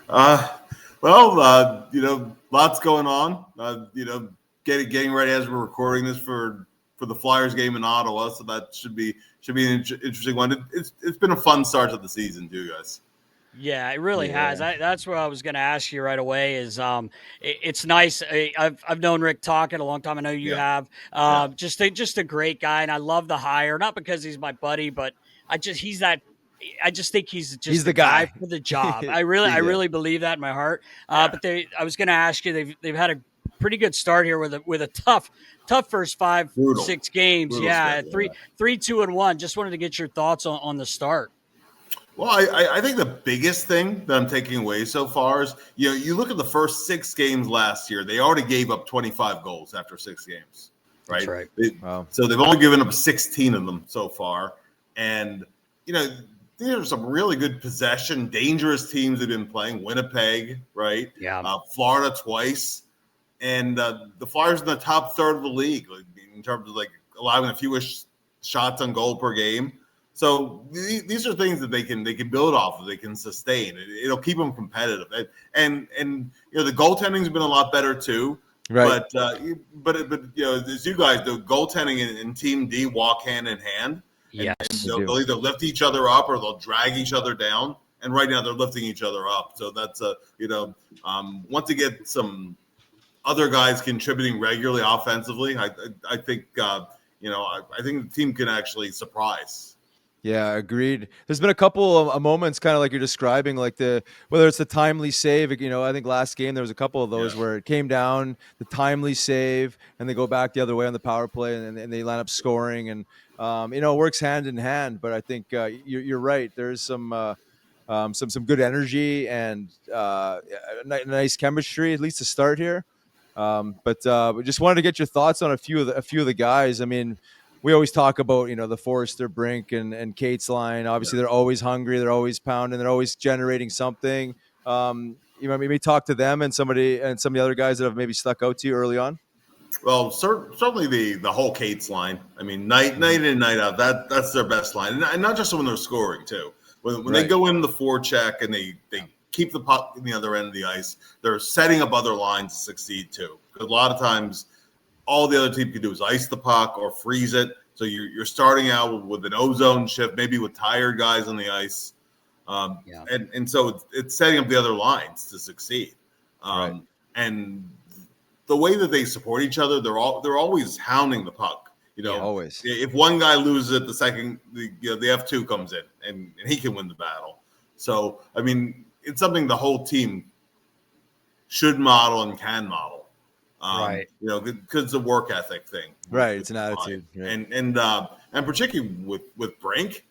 Lots going on. Getting ready as we're recording this for the Flyers game in Ottawa, so that should be an interesting one. It's been a fun start to the season, too, guys. Yeah, it really has. That's what I was going to ask you right away. Is it's nice. I've known Rick Tocchet a long time. I know you have. Just a great guy, and I love the hire. Not because he's my buddy, but I just think he's the guy for the job. I really believe that in my heart. But I was going to ask you. They've had a pretty good start here with a tough first 5-6 games. Brutal start, 3-2-1. Just wanted to get your thoughts on the start. Well, I think the biggest thing that I'm taking away so far is, you look at the first 6 games last year, they already gave up 25 goals after 6 games, right? That's right. So they've only given up 16 of them so far. And, these are some really good possession, dangerous teams they've been playing. Winnipeg, right? Yeah. Florida twice, and the Flyers in the top third of the league in terms of like allowing the fewest shots on goal per game. So these are things that they can build off of. They can sustain. It'll keep them competitive. And the goaltending's been a lot better too. Right. But as you guys, the goaltending and Team D walk hand in hand. Yes. And they'll either lift each other up or they'll drag each other down. And right now they're lifting each other up. So that's once you get some other guys contributing regularly offensively, I think I think the team can actually surprise. Yeah, agreed. There's been a couple of moments, kind of like you're describing, like whether it's the timely save. I think last game there was a couple of those where it came down, the timely save, and they go back the other way on the power play, and they line up scoring, and it works hand in hand. But I think you're right. There's some good energy and nice chemistry, at least to start here. But we just wanted to get your thoughts on a few of the guys. I mean, we always talk about, the Foerster, Brink, and Cates line. Obviously, they're always hungry. They're always pounding. They're always generating something. Maybe talk to them and some of the other guys that have maybe stuck out to you early on. Well, certainly the whole Cates line. I mean, night in, night out, that's their best line. And not just when they're scoring, too. When they go in the forecheck and they keep the puck in the other end of the ice, they're setting up other lines to succeed, too. Because a lot of times – all the other team can do is ice the puck or freeze it. So you're starting out with an ozone shift, maybe with tired guys on the ice. And so it's setting up the other lines to succeed. And the way that they support each other, they're always hounding the puck. Always. If one guy loses it, the second, the F2 comes in and he can win the battle. So, I mean, it's something the whole team should model and can model. Because it's a work ethic thing. Right, it's an attitude. Right. And particularly with Brink,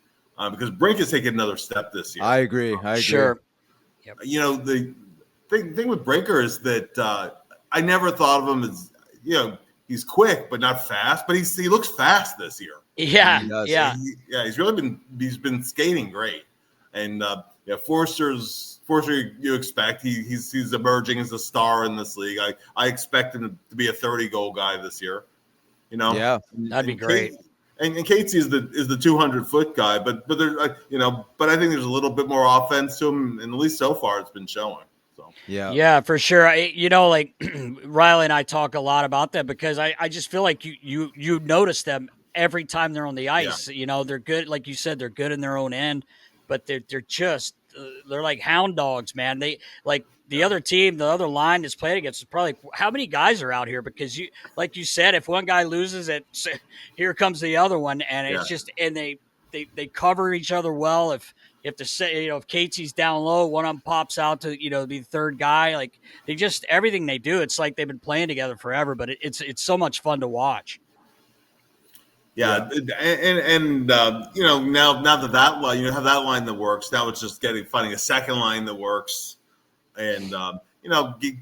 because Brink has taken another step this year. I agree. Sure. Yep. The thing with Brinker is that I never thought of him as, he's quick but not fast, but he looks fast this year. Yeah, he's been skating great, and Foerster, you expect he's emerging as a star in this league. I expect him to be a 30-goal guy this year. Yeah, that'd be great. And Cates is the 200-foot guy, but there, but I think there's a little bit more offense to him, and at least so far it's been showing. So yeah, for sure. Like Riley and I talk a lot about that because I just feel like you notice them every time they're on the ice. Yeah. They're good, like you said, they're good in their own end, but they're just they're like hound dogs, man. They like the other team, the other line that's played against is probably how many guys are out here because like you said, if one guy loses it, here comes the other one, and it's just and they cover each other well. If Cates's down low, one of them pops out to be the third guy. Like they just everything they do, it's like they've been playing together forever. But it's so much fun to watch. Yeah, and now that line, have that line that works. Now it's just finding a second line that works, and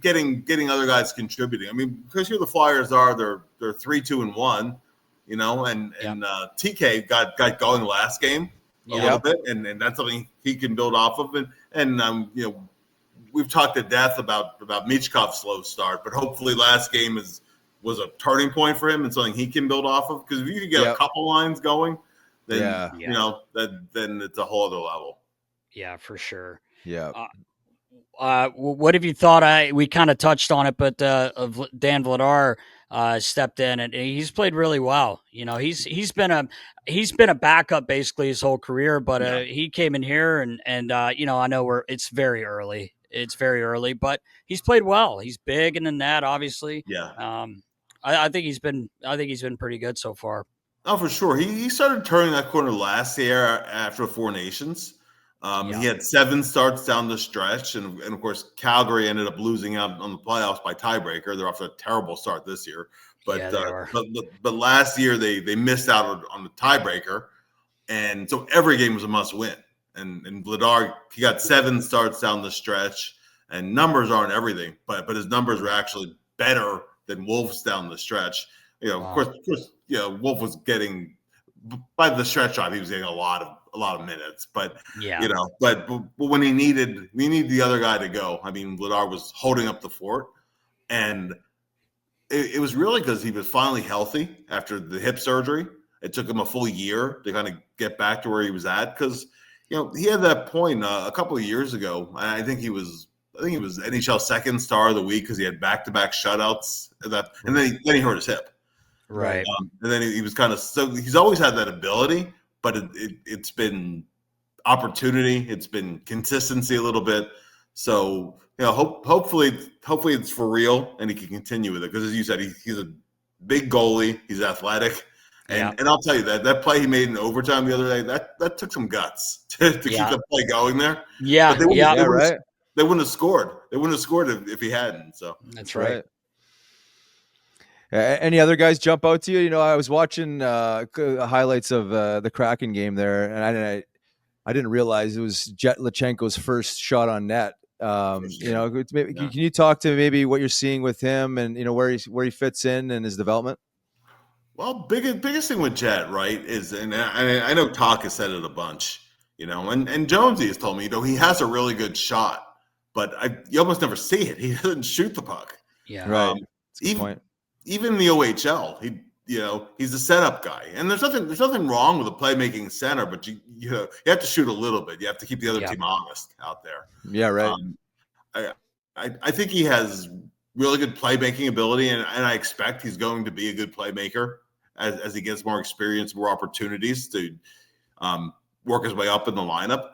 getting other guys contributing. I mean, because here the Flyers are, they're 3-2-1, and TK got going last game a little bit, and that's something he can build off of, and we've talked to death about Michkov's slow start, but hopefully last game was a turning point for him and something he can build off of. Because if you can get a couple lines going, then then it's a whole other level. Yeah, for sure. Yeah. What have you thought? We kind of touched on it, but Dan Vladar stepped in and he's played really well. He's been a backup basically his whole career, but he came in here and I know it's very early. It's very early, but he's played well. He's big in the net, obviously. Yeah. I think he's been pretty good so far. Oh, for sure. He started turning that corner last year after Four Nations. He had 7 starts down the stretch, and of course Calgary ended up losing out on the playoffs by tiebreaker. They're off to a terrible start this year, but last year they missed out on the tiebreaker, and so every game was a must win. And Vladar, he got 7 starts down the stretch, and numbers aren't everything, but his numbers were actually better than Wolf's down the stretch. Of course, Wolf was getting by the stretch drive. He was getting a lot a lot of minutes, but yeah, but when he needed the other guy to go, I mean, Vladar was holding up the fort, and it was really because he was finally healthy after the hip surgery. It took him a full year to kind of get back to where he was at, because he had that point a couple of years ago. I think he was NHL second star of the week because he had back-to-back shutouts, and then he hurt his hip. right. And then he was kind of, so he's always had that ability, but it's been opportunity, it's been consistency a little bit. So hopefully it's for real and he can continue with it, because as you said, he's a big goalie, he's athletic, and I'll tell you that play he made in overtime the other day, that took some guts to keep the play going there. Yeah, but right. They wouldn't have scored. They wouldn't have scored if he hadn't. So that's right. Any other guys jump out to you? I was watching highlights of the Kraken game there, and I didn't realize it was Jett Luchanko's first shot on net. Can you talk to maybe what you're seeing with him, and where he fits in his development? Well, biggest thing with Jett, right, is, and I know Talk has said it a bunch, and Jonesy has told me, he has a really good shot, but you almost never see it. He doesn't shoot the puck. Yeah, right. Even in the OHL, he's a setup guy, and there's nothing wrong with a playmaking center, but you have to shoot a little bit. You have to keep the other team honest out there. Yeah, right. I think he has really good playmaking ability, and I expect he's going to be a good playmaker as he gets more experience, more opportunities to work his way up in the lineup.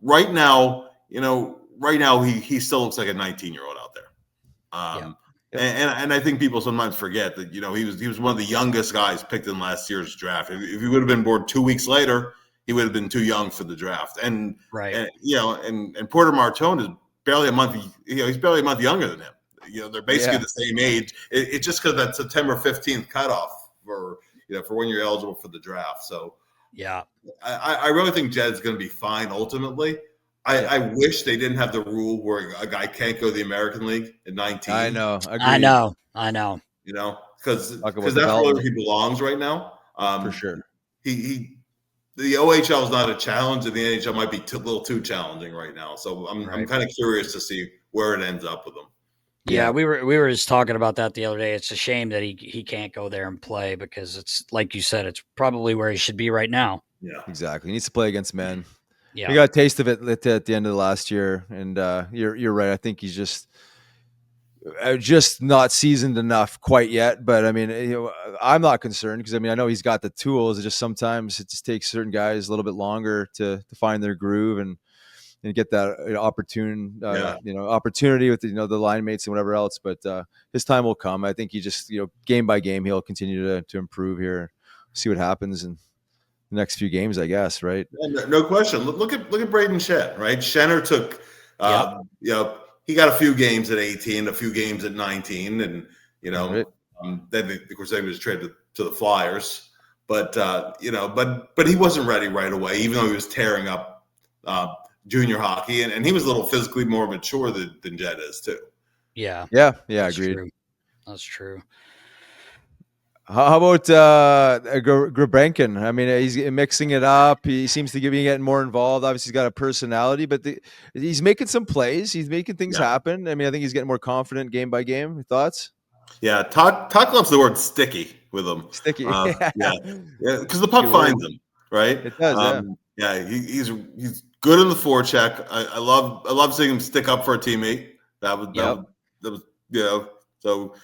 Right now, he still looks like a 19-year-old out there. And I think people sometimes forget that he was one of the youngest guys picked in last year's draft. If he would have been born 2 weeks later, he would have been too young for the draft. And Porter Martone is barely a month. He's barely a month younger than him. They're basically the same age. It's just because that September 15th cutoff for when you're eligible for the draft. So I really think Jett's going to be fine ultimately. I wish they didn't have the rule where a guy can't go to the American League at 19. I know. Because that's where he belongs right now. For sure. The OHL is not a challenge, and the NHL might be a little too challenging right now. So I'm kind of curious to see where it ends up with him. Yeah, we were just talking about that the other day. It's a shame that he can't go there and play, because it's like you said, it's probably where he should be right now. Yeah, exactly. He needs to play against men. Yeah, we got a taste of it at the end of the last year, and you're right. I think he's just not seasoned enough quite yet. But I mean, I'm not concerned, because I know he's got the tools. It just sometimes it just takes certain guys a little bit longer to find their groove and get that opportunity with the line mates and whatever else. But his time will come. I think he just game by game he'll continue to improve here. See what happens and the next few games, I guess, right? No question. Look at Braden Shen, right? Shenner took, he got a few games at 18, a few games at 19, and then of course he was traded to the Flyers, but but he wasn't ready right away, even though he was tearing up junior hockey, and he was a little physically more mature than Jett is too. Yeah, agreed. True. That's true. How about Grebenkin? I mean, he's mixing it up. He seems to be getting more involved. Obviously, he's got a personality, but he's making some plays. He's making things happen. I mean, I think he's getting more confident game by game. Your thoughts? Yeah, Talk loves the word sticky with him. Sticky. Because the puck finds him, right? It does. He's good in the forecheck. I love seeing him stick up for a teammate. That was So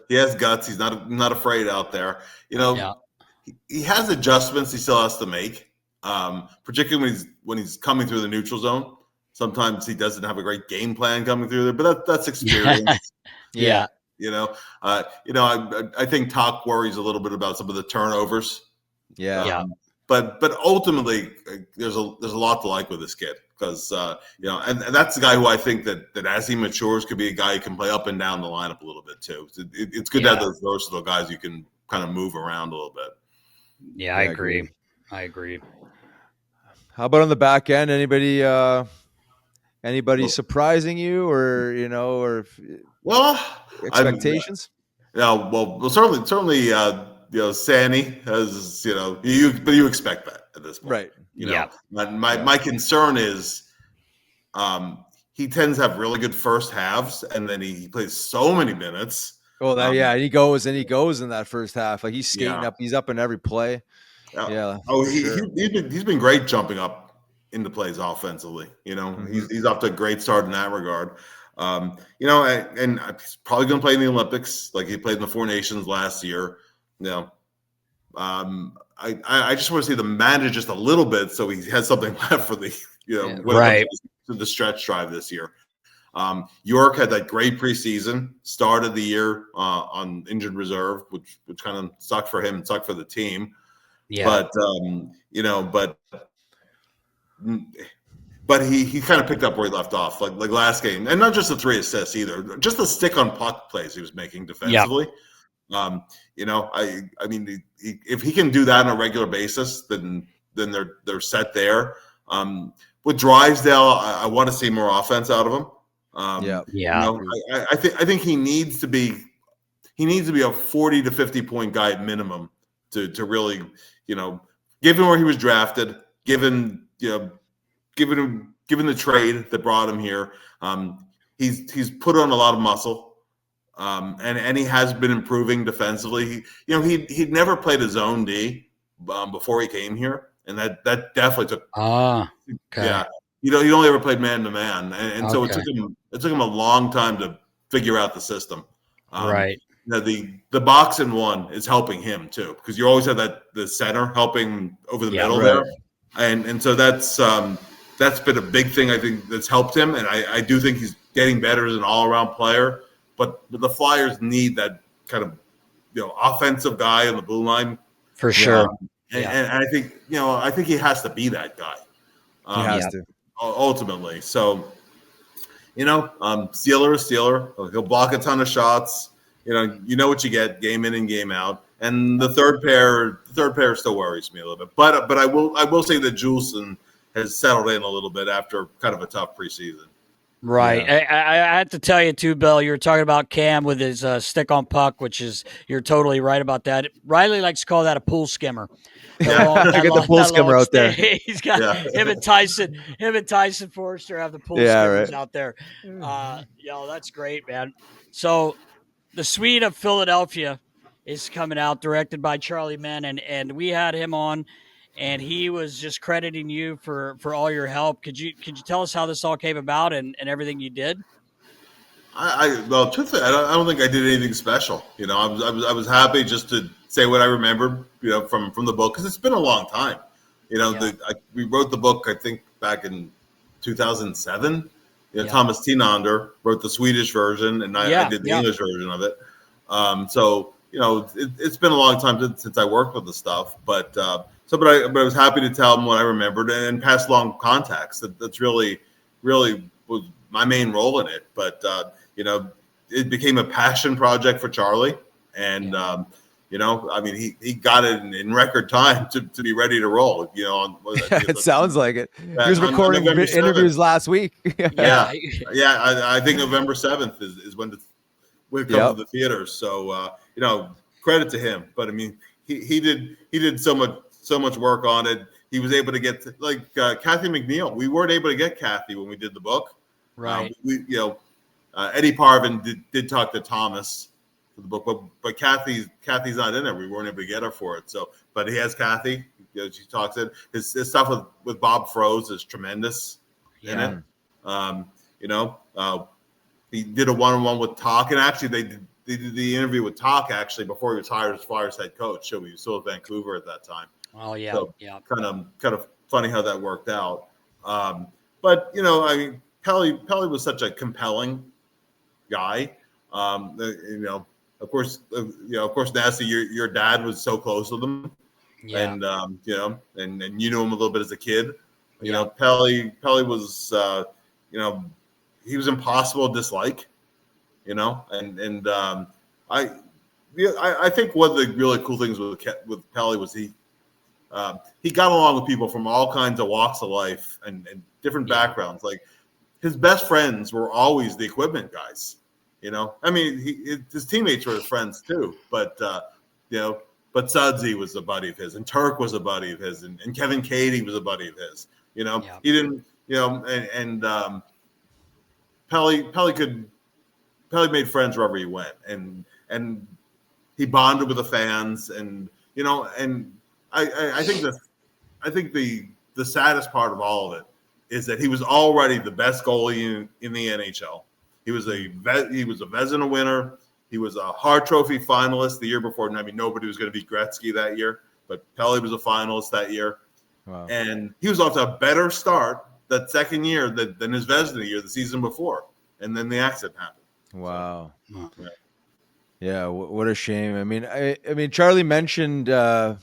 he has guts. He's not afraid out there. He has adjustments he still has to make, particularly when he's coming through the neutral zone. Sometimes he doesn't have a great game plan coming through there, but that's experience. Yeah. I think Talk worries a little bit about some of the turnovers. But ultimately, there's a lot to like with this kid, because and that's the guy who I think that as he matures could be a guy who can play up and down the lineup a little bit too. It's good to have those versatile guys you can kind of move around a little bit. Yeah, I agree. How about on the back end? Anybody surprising you, or expectations? Certainly. Sandy has, but you expect that. at this point. Right. You know, my concern is he tends to have really good first halves, and then he plays so many minutes. Well, and he goes in that first half. Like he's skating up, he's up in every play. Yeah. Oh, he's been great jumping up into plays offensively. You know, he's off to a great start in that regard. You know, and he's probably going to play in the Olympics, like he played in the Four Nations last year. You know, I just want to see them manage just a little bit so he has something left for the the stretch drive this year. York had that great preseason, started the year on injured reserve, which kind of sucked for him and sucked for the team. Yeah. But you know, but he kind of picked up where he left off, like last game, and not just the 3 assists either, just the stick on puck plays he was making defensively. Yeah. You know, I mean, if he can do that on a regular basis, then they're set there. With Drysdale, I want to see more offense out of him. You know, I think he needs to be a 40 to 50 point guy at minimum to really, you know, given where he was drafted, given the trade that brought him here, he's put on a lot of muscle, and he has been improving defensively. He'd never played a zone D before he came here, and that definitely took. Yeah. He'd only ever played man to man, and so it took him a long time to figure out the system. Right. The box and one is helping him too, because you always have the center helping over the middle there, and so that's been a big thing I think that's helped him, and I do think he's getting better as an all around player. But the Flyers need that kind of offensive guy on the blue line for sure. And I think he has to be that guy. He has to. Ultimately. So, Steeler is Steeler. He'll block a ton of shots. You know what you get game in and game out. And the third pair still worries me a little bit. But I will say that Juleson has settled in a little bit after kind of a tough preseason. Right. Yeah. I have to tell you too, Bill, you were talking about Cam with his stick on puck, you're totally right about that. Riley likes to call that a pool skimmer. Get the pool skimmer out there. He's got him and Tyson Foerster have the pool skimmers out there. That's great, man. So the Swede of Philadelphia is coming out, directed by Charlie Minn, and we had him on, and he was just crediting you for all your help. Could you tell us how this all came about and everything you did? Well, truthfully, I don't think I did anything special. I was happy just to say what I remembered, from the book, because it's been a long time. We wrote the book, I think, back in 2007. Thomas Tinander wrote the Swedish version, and I did the English version of it. So it's been a long time since I worked with the stuff, but I was happy to tell him what I remembered and pass along contacts. That's really was my main role in it. But it became a passion project for Charlie, and he got it in record time to be ready to roll. It sounds like it. He was recording interviews last week. I think November 7th is when it comes to the theaters. So credit to him. But I mean, he did so much work on it. He was able to get Kathy McNeil. We weren't able to get Kathy when we did the book. Right. Eddie Parvin did talk to Thomas for the book, but Kathy's not in there. We weren't able to get her for it. So, but he has Kathy. She talks it. His stuff with Bob Froese is tremendous in it. He did a one-on-one with Talk, and actually they did the interview with Talk actually before he was hired as Flyers head coach. So he was still at Vancouver at that time. Oh yeah, so kind of funny how that worked out. But I mean, Pelle was such a compelling guy. Of course, Nasty, your dad was so close with him, and and you knew him a little bit as a kid. Pelle was he was impossible to dislike. I think one of the really cool things with Pelle was he got along with people from all kinds of walks of life and different backgrounds. Like his best friends were always the equipment guys. I mean, his teammates were his friends too, but but Sudsy was a buddy of his, and Turk was a buddy of his, and Kevin Cady was a buddy of his. He didn't, and Pelle made friends wherever he went, and he bonded with the fans, and I think the saddest part of all of it is that he was already the best goalie in the NHL. He was a Vezina winner. He was a Hart Trophy finalist the year before. I mean, nobody was going to beat Gretzky that year, but Pelle was a finalist that year. Wow. And he was off to a better start that second year than his Vezina year the season before. And then the accident happened. Wow. So, yeah. What a shame. I mean, Charlie mentioned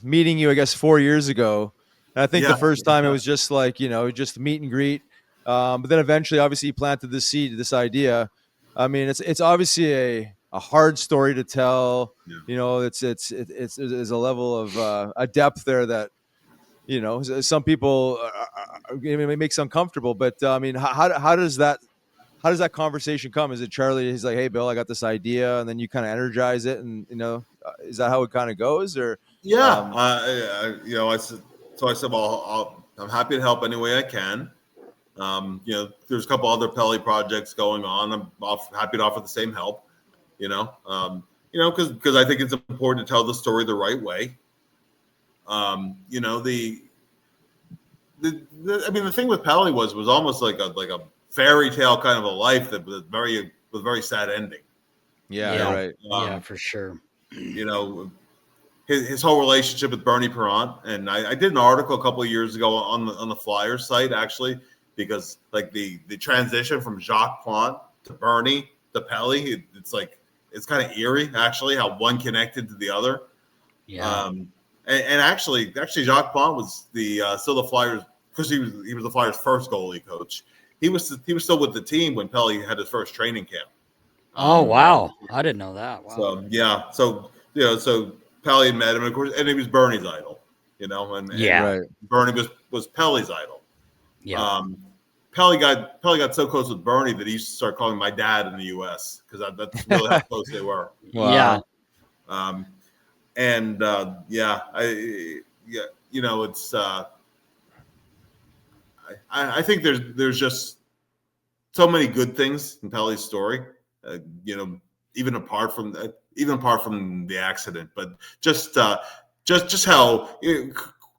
meeting you, I guess, 4 years ago. And I think the first time it was just like, just meet and greet. But then eventually, obviously, he planted the seed, this idea. I mean, it's obviously a hard story to tell. Yeah. There's a level of a depth there that, some people it makes uncomfortable. But I mean, how does that conversation come? Is it Charlie? He's like, "Hey, Bill, I got this idea," and then you kind of energize it, and is that how it kind of goes? Or I said, well, I'm happy to help any way I can. There's a couple other Pelle projects going on. I'm happy to offer the same help. Because I think it's important to tell the story the right way. The thing with Pelle was almost like a fairy tale kind of a life that was very sad ending. Yeah, right. Yeah, for sure. His whole relationship with Bernie Perrant, and I did an article a couple of years ago on the Flyers site actually, because like the transition from Jacques Plante to Bernie to Pelle, it's kind of eerie actually how one connected to the other. Yeah. And actually Jacques Plante was still the Flyers, because he was the Flyers' first goalie coach. He was still with the team when Pelle had his first training camp. Oh wow, I didn't know that. Wow. So Pelle met him, of course, and he was Bernie's idol. And right. Bernie was Pelle's idol. Yeah. Pelle got so close with Bernie that he used to start calling my dad in the U.S. because that's really how close they were. Wow. Yeah. It's. I think there's just so many good things in Pelle's story. Even apart from the accident, but just how, of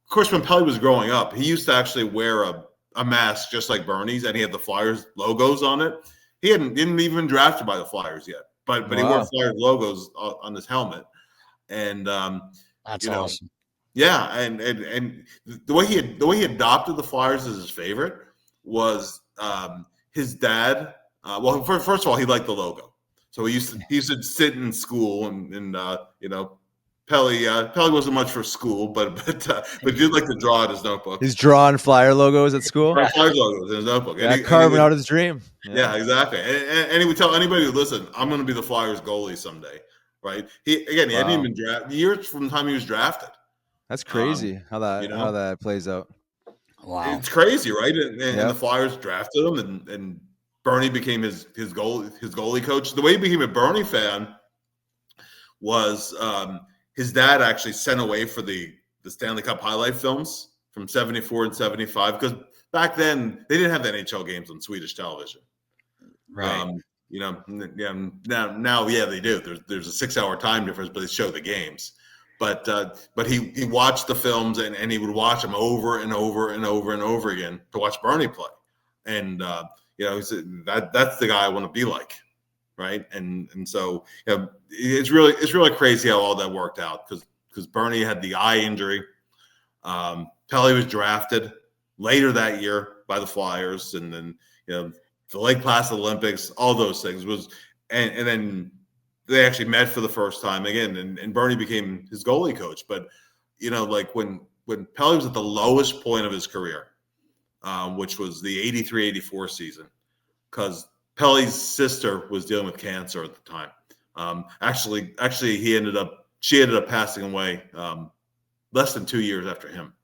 course, when Pelle was growing up, he used to actually wear a mask just like Bernie's, and he had the Flyers logos on it. He didn't even been drafted by the Flyers yet, but he wore Flyers logos on his helmet, and that's awesome. Yeah, and the way he adopted the Flyers as his favorite was his dad. First of all, he liked the logo. So he used to sit in school and Pelle wasn't much for school, but he did like to draw at his notebook. He's drawing Flyer logos at school. Flyer logos in his notebook. Yeah, carving out his dream. Yeah, exactly. And he would tell anybody, listen, I'm going to be the Flyers goalie someday, right? He hadn't even been drafted years from the time he was drafted. That's crazy how that plays out. Wow, it's crazy, right? And the Flyers drafted him, and Bernie became his goalie coach. The way he became a Bernie fan was his dad actually sent away for the Stanley Cup highlight films from 74 and 75, because back then they didn't have the NHL games on Swedish television. Right. Now they do. There's a 6-hour time difference, but they show the games. But he watched the films and he would watch them over and over and over and over again to watch Bernie play. And he said, that's the guy I want to be like, right? And so it's really crazy how all that worked out, because Bernie had the eye injury. Pelle was drafted later that year by the Flyers, and then the Lake Placid Olympics, all those things and then they actually met for the first time again, and Bernie became his goalie coach. But like when Pelle was at the lowest point of his career, which was the 83-84 season, because Pelle's sister was dealing with cancer at the time. Actually, she ended up passing away less than 2 years after him.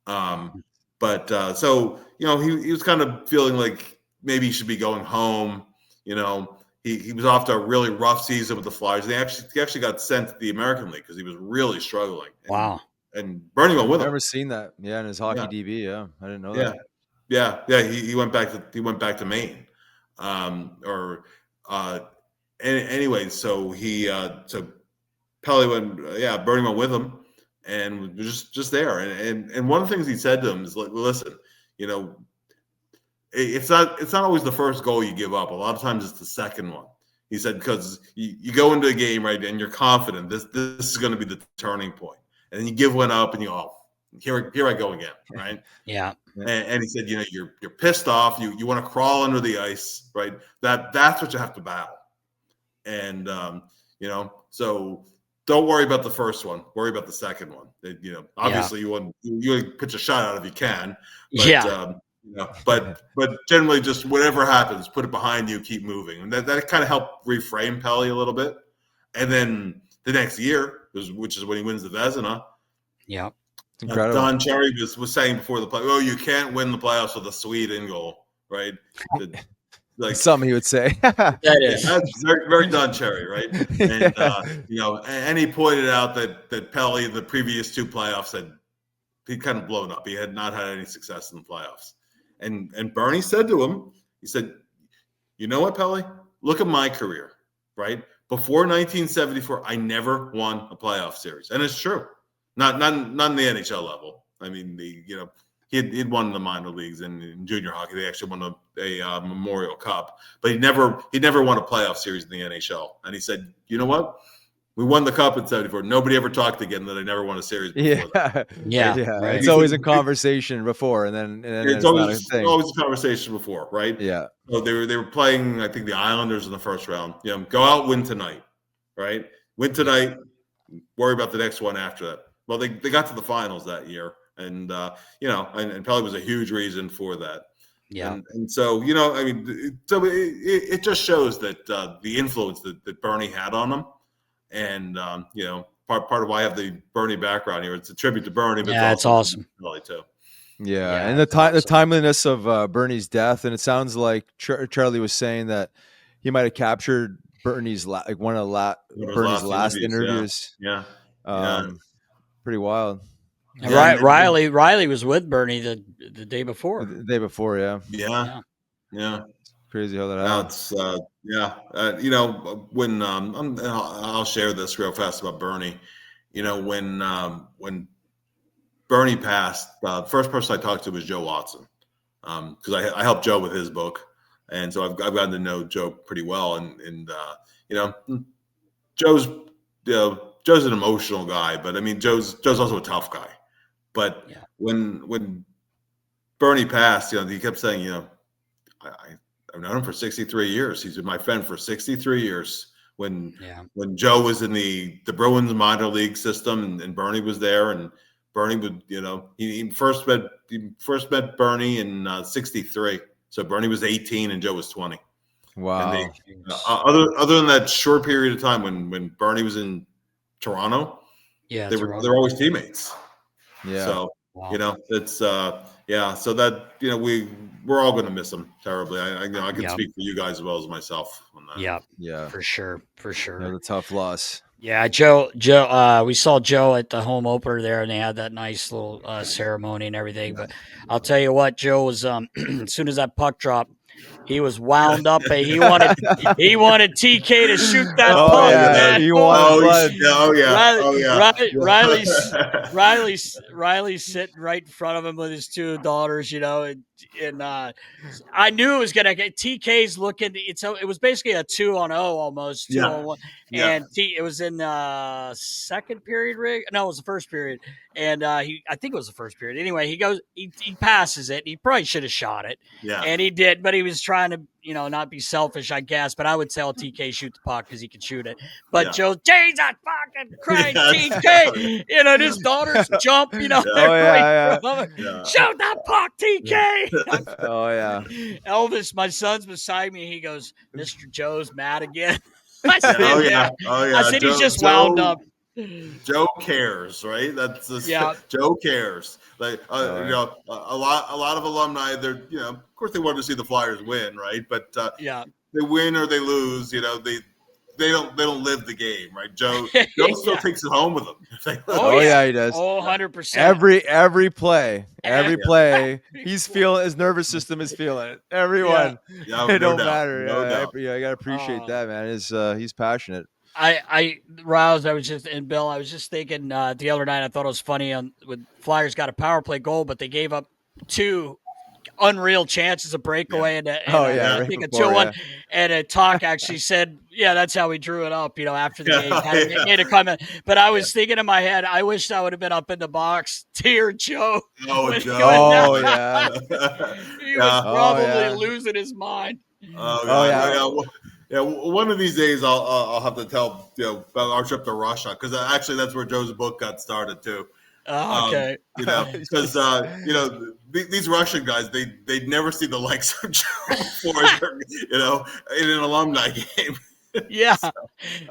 So he was kind of feeling like maybe he should be going home, he was off to a really rough season with the Flyers. And he actually got sent to the American League because he was really struggling. Wow. And Bernie went with him. I've never seen that. Yeah, in his hockey DB. Yeah, I didn't know that. Yeah. He went back to Maine. Anyway, so so Pelle went. Bernie went with him, and was just there. And one of the things he said to him is, like, listen, it's not always the first goal you give up. A lot of times it's the second one. He said, because you go into a game, right, and you're confident this is going to be the turning point, and then you give one up, and you go, here I go again, right? Yeah. And he said, you're pissed off. You want to crawl under the ice, right? That's what you have to battle. And so don't worry about the first one. Worry about the second one. Obviously you want to pitch a shot out if you can. But, but generally, just whatever happens, put it behind you, keep moving. And that kind of helped reframe Pelle a little bit. And then the next year, which is when he wins the Vezina. Yeah. Incredible. Don Cherry was saying before the play, you can't win the playoffs with a Swede in goal, right? Like something he would say. That is that's very, very Don Cherry, right? And and he pointed out that Pelle, the previous two playoffs, he'd kind of blown up. He had not had any success in the playoffs. And Bernie said to him, he said, "You know what, Pelle? Look at my career, right? Before 1974, I never won a playoff series, and it's true. Not in the NHL level. I mean, he'd won the minor leagues and in junior hockey. They actually won a Memorial Cup, but he never won a playoff series in the NHL. And he said, you know what? We won the Cup in '74. Nobody ever talked again that I never won a series before that. Yeah. Right. It's always a conversation before, and then it's always a conversation before, right? Yeah. So they were playing, I think, the Islanders in the first round. Go out, win tonight, right? Win tonight. Worry about the next one after that. Well, they got to the finals that year, and and Pelle was a huge reason for that. Yeah. And so it just shows that the influence that Bernie had on him, and part of why I have the Bernie background here. It's a tribute to Bernie, but it's awesome. Really too. Yeah, and the timeliness of Bernie's death, and it sounds like Charlie was saying that he might have captured Bernie's one of Bernie's last interviews. Yeah. Pretty wild. Riley was with Bernie the day before. The day before, yeah. Yeah. Crazy how that happened. When I'll share this real fast about Bernie. When Bernie passed, the first person I talked to was Joe Watson, because I helped Joe with his book, and so I've gotten to know Joe pretty well, and Joe's an emotional guy, but I mean Joe's also a tough guy. But when Bernie passed, he kept saying, I've known him for 63 years. He's been my friend for 63 years. When Joe was in the Bruins minor league system, and Bernie was there, and Bernie would, he first met Bernie in '63. So Bernie was 18 and Joe was 20. Wow. And other than that short period of time when Bernie was in Toronto, they were always teammates. Yeah. So it's so that we're all going to miss him terribly. I can speak for you guys as well as myself on that. Yeah, for sure. The tough loss. Yeah, Joe. We saw Joe at the home opener there, and they had that nice little ceremony and everything. But I'll tell you what, Joe was as soon as that puck dropped, he was wound up. He wanted TK to shoot that puck. Yeah. He wanted Riley's sitting right in front of him with his two daughters, and I knew it was gonna get TK's looking. It was basically a 2-on-0 almost 2-on-1, and it was in second period. No, it was the first period, and I think it was the first period. Anyway, he goes, he passes it. He probably should have shot it, and he did, but he was trying to not be selfish, I guess. But I would tell TK shoot the puck because he can shoot it. But Joe, Jesus fucking Christ, TK, his daughters jump, shoot that puck, TK. Oh yeah. Elvis, my son's beside me. He goes, Mr. Joe's mad again. I said, I said, he's just wound up. Joe cares, right? That's Joe cares. Like a lot of alumni, they're of course they wanted to see the Flyers win, right? But win or they lose, they don't live the game, right? Joe still takes it home with them. Oh yeah, he does. 100%. Every play, he's feeling, his nervous system is feeling it. Everyone, it don't matter. No doubt. I gotta appreciate that, man. He's passionate. Rouse, I was just thinking the other night, I thought it was funny with Flyers got a power play goal, but they gave up 2 unreal chances of breakaway and I think a 2-1. And a talk actually said, that's how we drew it up, after the game. Made a comment. But I was thinking in my head, I wish I would have been up in the box. Dear Joe. Oh, Joe. Oh, yeah. He was probably losing his mind. Yeah, one of these days I'll have to tell about our trip to Russia, because actually that's where Joe's book got started too. Oh, okay. Because these Russian guys, they'd never see the likes of Joe before, in an alumni game. Yeah. So,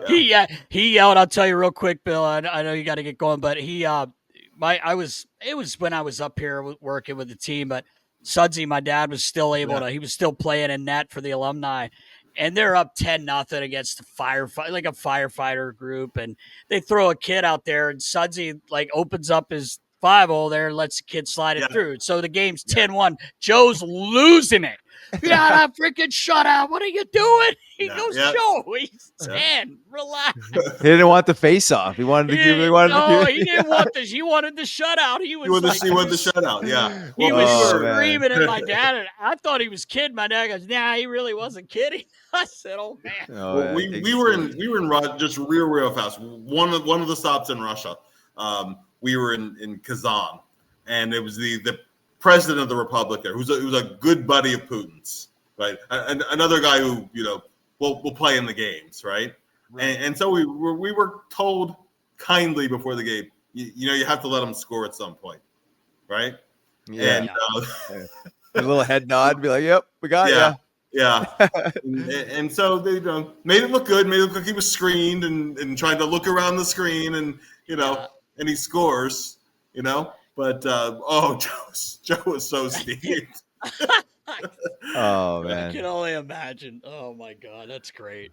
he yelled. I'll tell you real quick, Bill. I know you got to get going, but it was when I was up here working with the team, but Sudsy, my dad, was still able to. He was still playing in net for the alumni. And they're up 10-0 against a firefighter group, and they throw a kid out there, and Sudsy opens up his 5-0 there and lets the kid slide it through. So the game's 10-1. Joe's losing it. Yeah, freaking shutout. What are you doing? He goes, Joe, he's 10. Relax. He didn't want the face off. He wanted to give. He didn't want this. He wanted the shutout. He wanted the shutout. Yeah. He was screaming at my dad, and I thought he was kidding. My dad goes, "Nah, he really wasn't kidding." I said, "Oh man." We were in Russia, just real fast. One of the stops in Russia. We were in Kazan, and it was the president of the republic there, who's a good buddy of Putin's, right? And another guy who will play in the games, right? And so we were told kindly before the game, you have to let them score at some point, right? Yeah. And a little head nod, be like, "Yep, we got it." Yeah. and so they made it look good, made it look like he was screened and tried to look around the screen, and and he scores, But Joe was so steamed. Oh man, I can only imagine. Oh my God, that's great.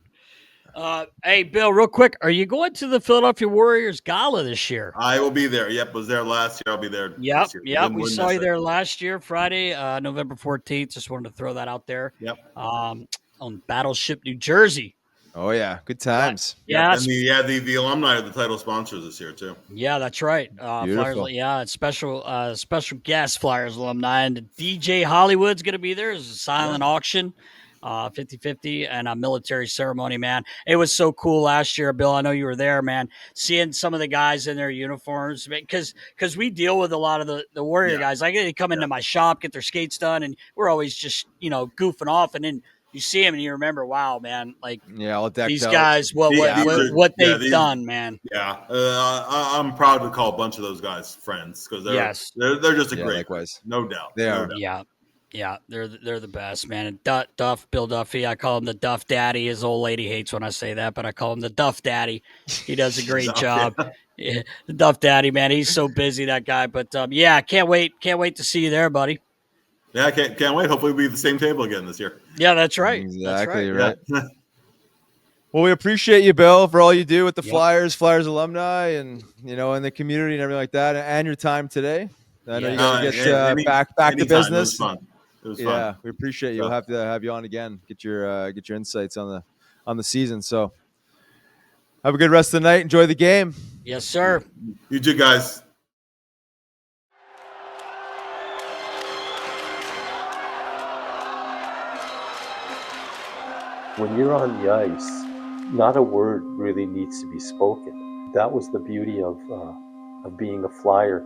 Hey Bill, real quick, are you going to the Philadelphia Warriors Gala this year? I will be there. Yep, was there last year. I'll be there. Yep. We saw you there last year, Friday, November 14th. Just wanted to throw that out there. Yep. On Battleship, New Jersey. Oh yeah, good times. Yeah, and the alumni are the title sponsors this year too. Yeah, that's right. Flyers, it's special guest Flyers alumni, and the DJ Hollywood's going to be there. There's a silent auction, 50-50, and a military ceremony. Man, it was so cool last year, Bill. I know you were there, man. Seeing some of the guys in their uniforms, because we deal with a lot of the Warrior guys. They come into my shop, get their skates done, and we're always just goofing off, and then you see them and you remember, wow, man, all decked these out. Guys, what they've done, man. Yeah, I'm proud to call a bunch of those guys friends, because they're just a great, likewise, no doubt. They are. Yeah, they're the best, man. And Bill Duffy, I call him the Duff Daddy. His old lady hates when I say that, but I call him the Duff Daddy. He does a great job. Yeah, the Duff Daddy, man. He's so busy, that guy. But can't wait to see you there, buddy. Yeah, I can't wait. Hopefully we'll be at the same table again this year. Yeah, that's right. Exactly right. Well, we appreciate you, Bill, for all you do with the Flyers alumni, and in the community and everything like that, and your time today. I know you got to get back to business. It was fun. Yeah, we appreciate you. We'll have to have you on again. Get your insights on the season. So, have a good rest of the night. Enjoy the game. Yes, sir. You too, guys. When you're on the ice, not a word really needs to be spoken. That was the beauty of being a Flyer.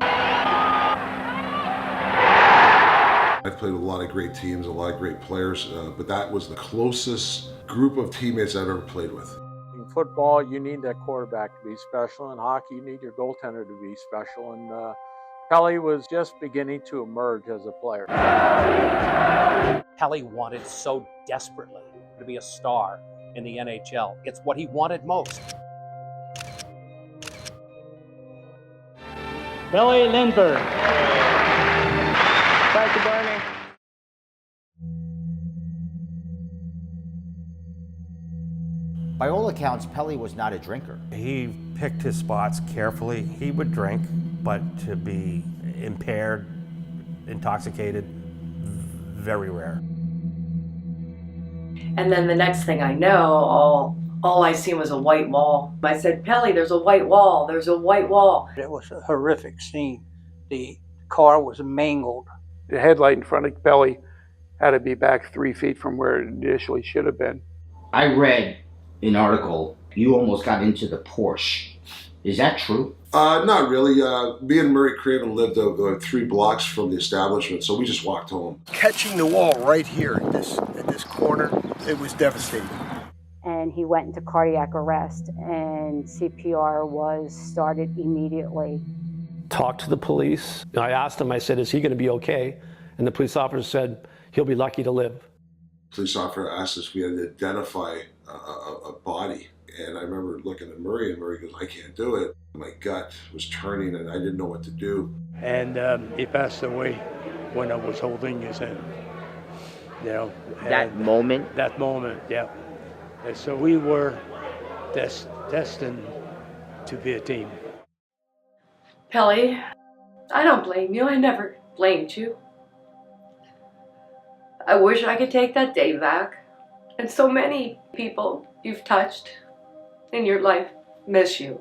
I've played with a lot of great teams, a lot of great players, but that was the closest group of teammates I've ever played with. In football, you need that quarterback to be special. In hockey, you need your goaltender to be special. And Pelle was just beginning to emerge as a player. Pelle wanted so desperately to be a star in the NHL. It's what he wanted most. Pelle Lindbergh. Thank you, Bernie. By all accounts, Pelle was not a drinker. He picked his spots carefully. He would drink, but to be impaired, intoxicated, very rare. And then the next thing I know, all I seen was a white wall. I said, Pelle, there's a white wall. There's a white wall. It was a horrific scene. The car was mangled. The headlight in front of Pelle had to be back 3 feet from where it initially should have been. I read an article, you almost got into the Porsche. Is that true? Not really. Me and Murray Craven lived 3 blocks from the establishment, so we just walked home. Catching the wall right here at this corner, it was devastating. And he went into cardiac arrest, and CPR was started immediately. Talked to the police. I asked him, I said, is he going to be okay? And the police officer said, he'll be lucky to live. Police officer asked us if we had to identify a body. And I remember looking at Murray, and Murray goes, I can't do it. My gut was turning, and I didn't know what to do. And he passed away when I was holding his hand. You know, that moment? That moment, yeah. And so we were destined to be a team. Pelle, I don't blame you. I never blamed you. I wish I could take that day back. And so many people you've touched in your life miss you.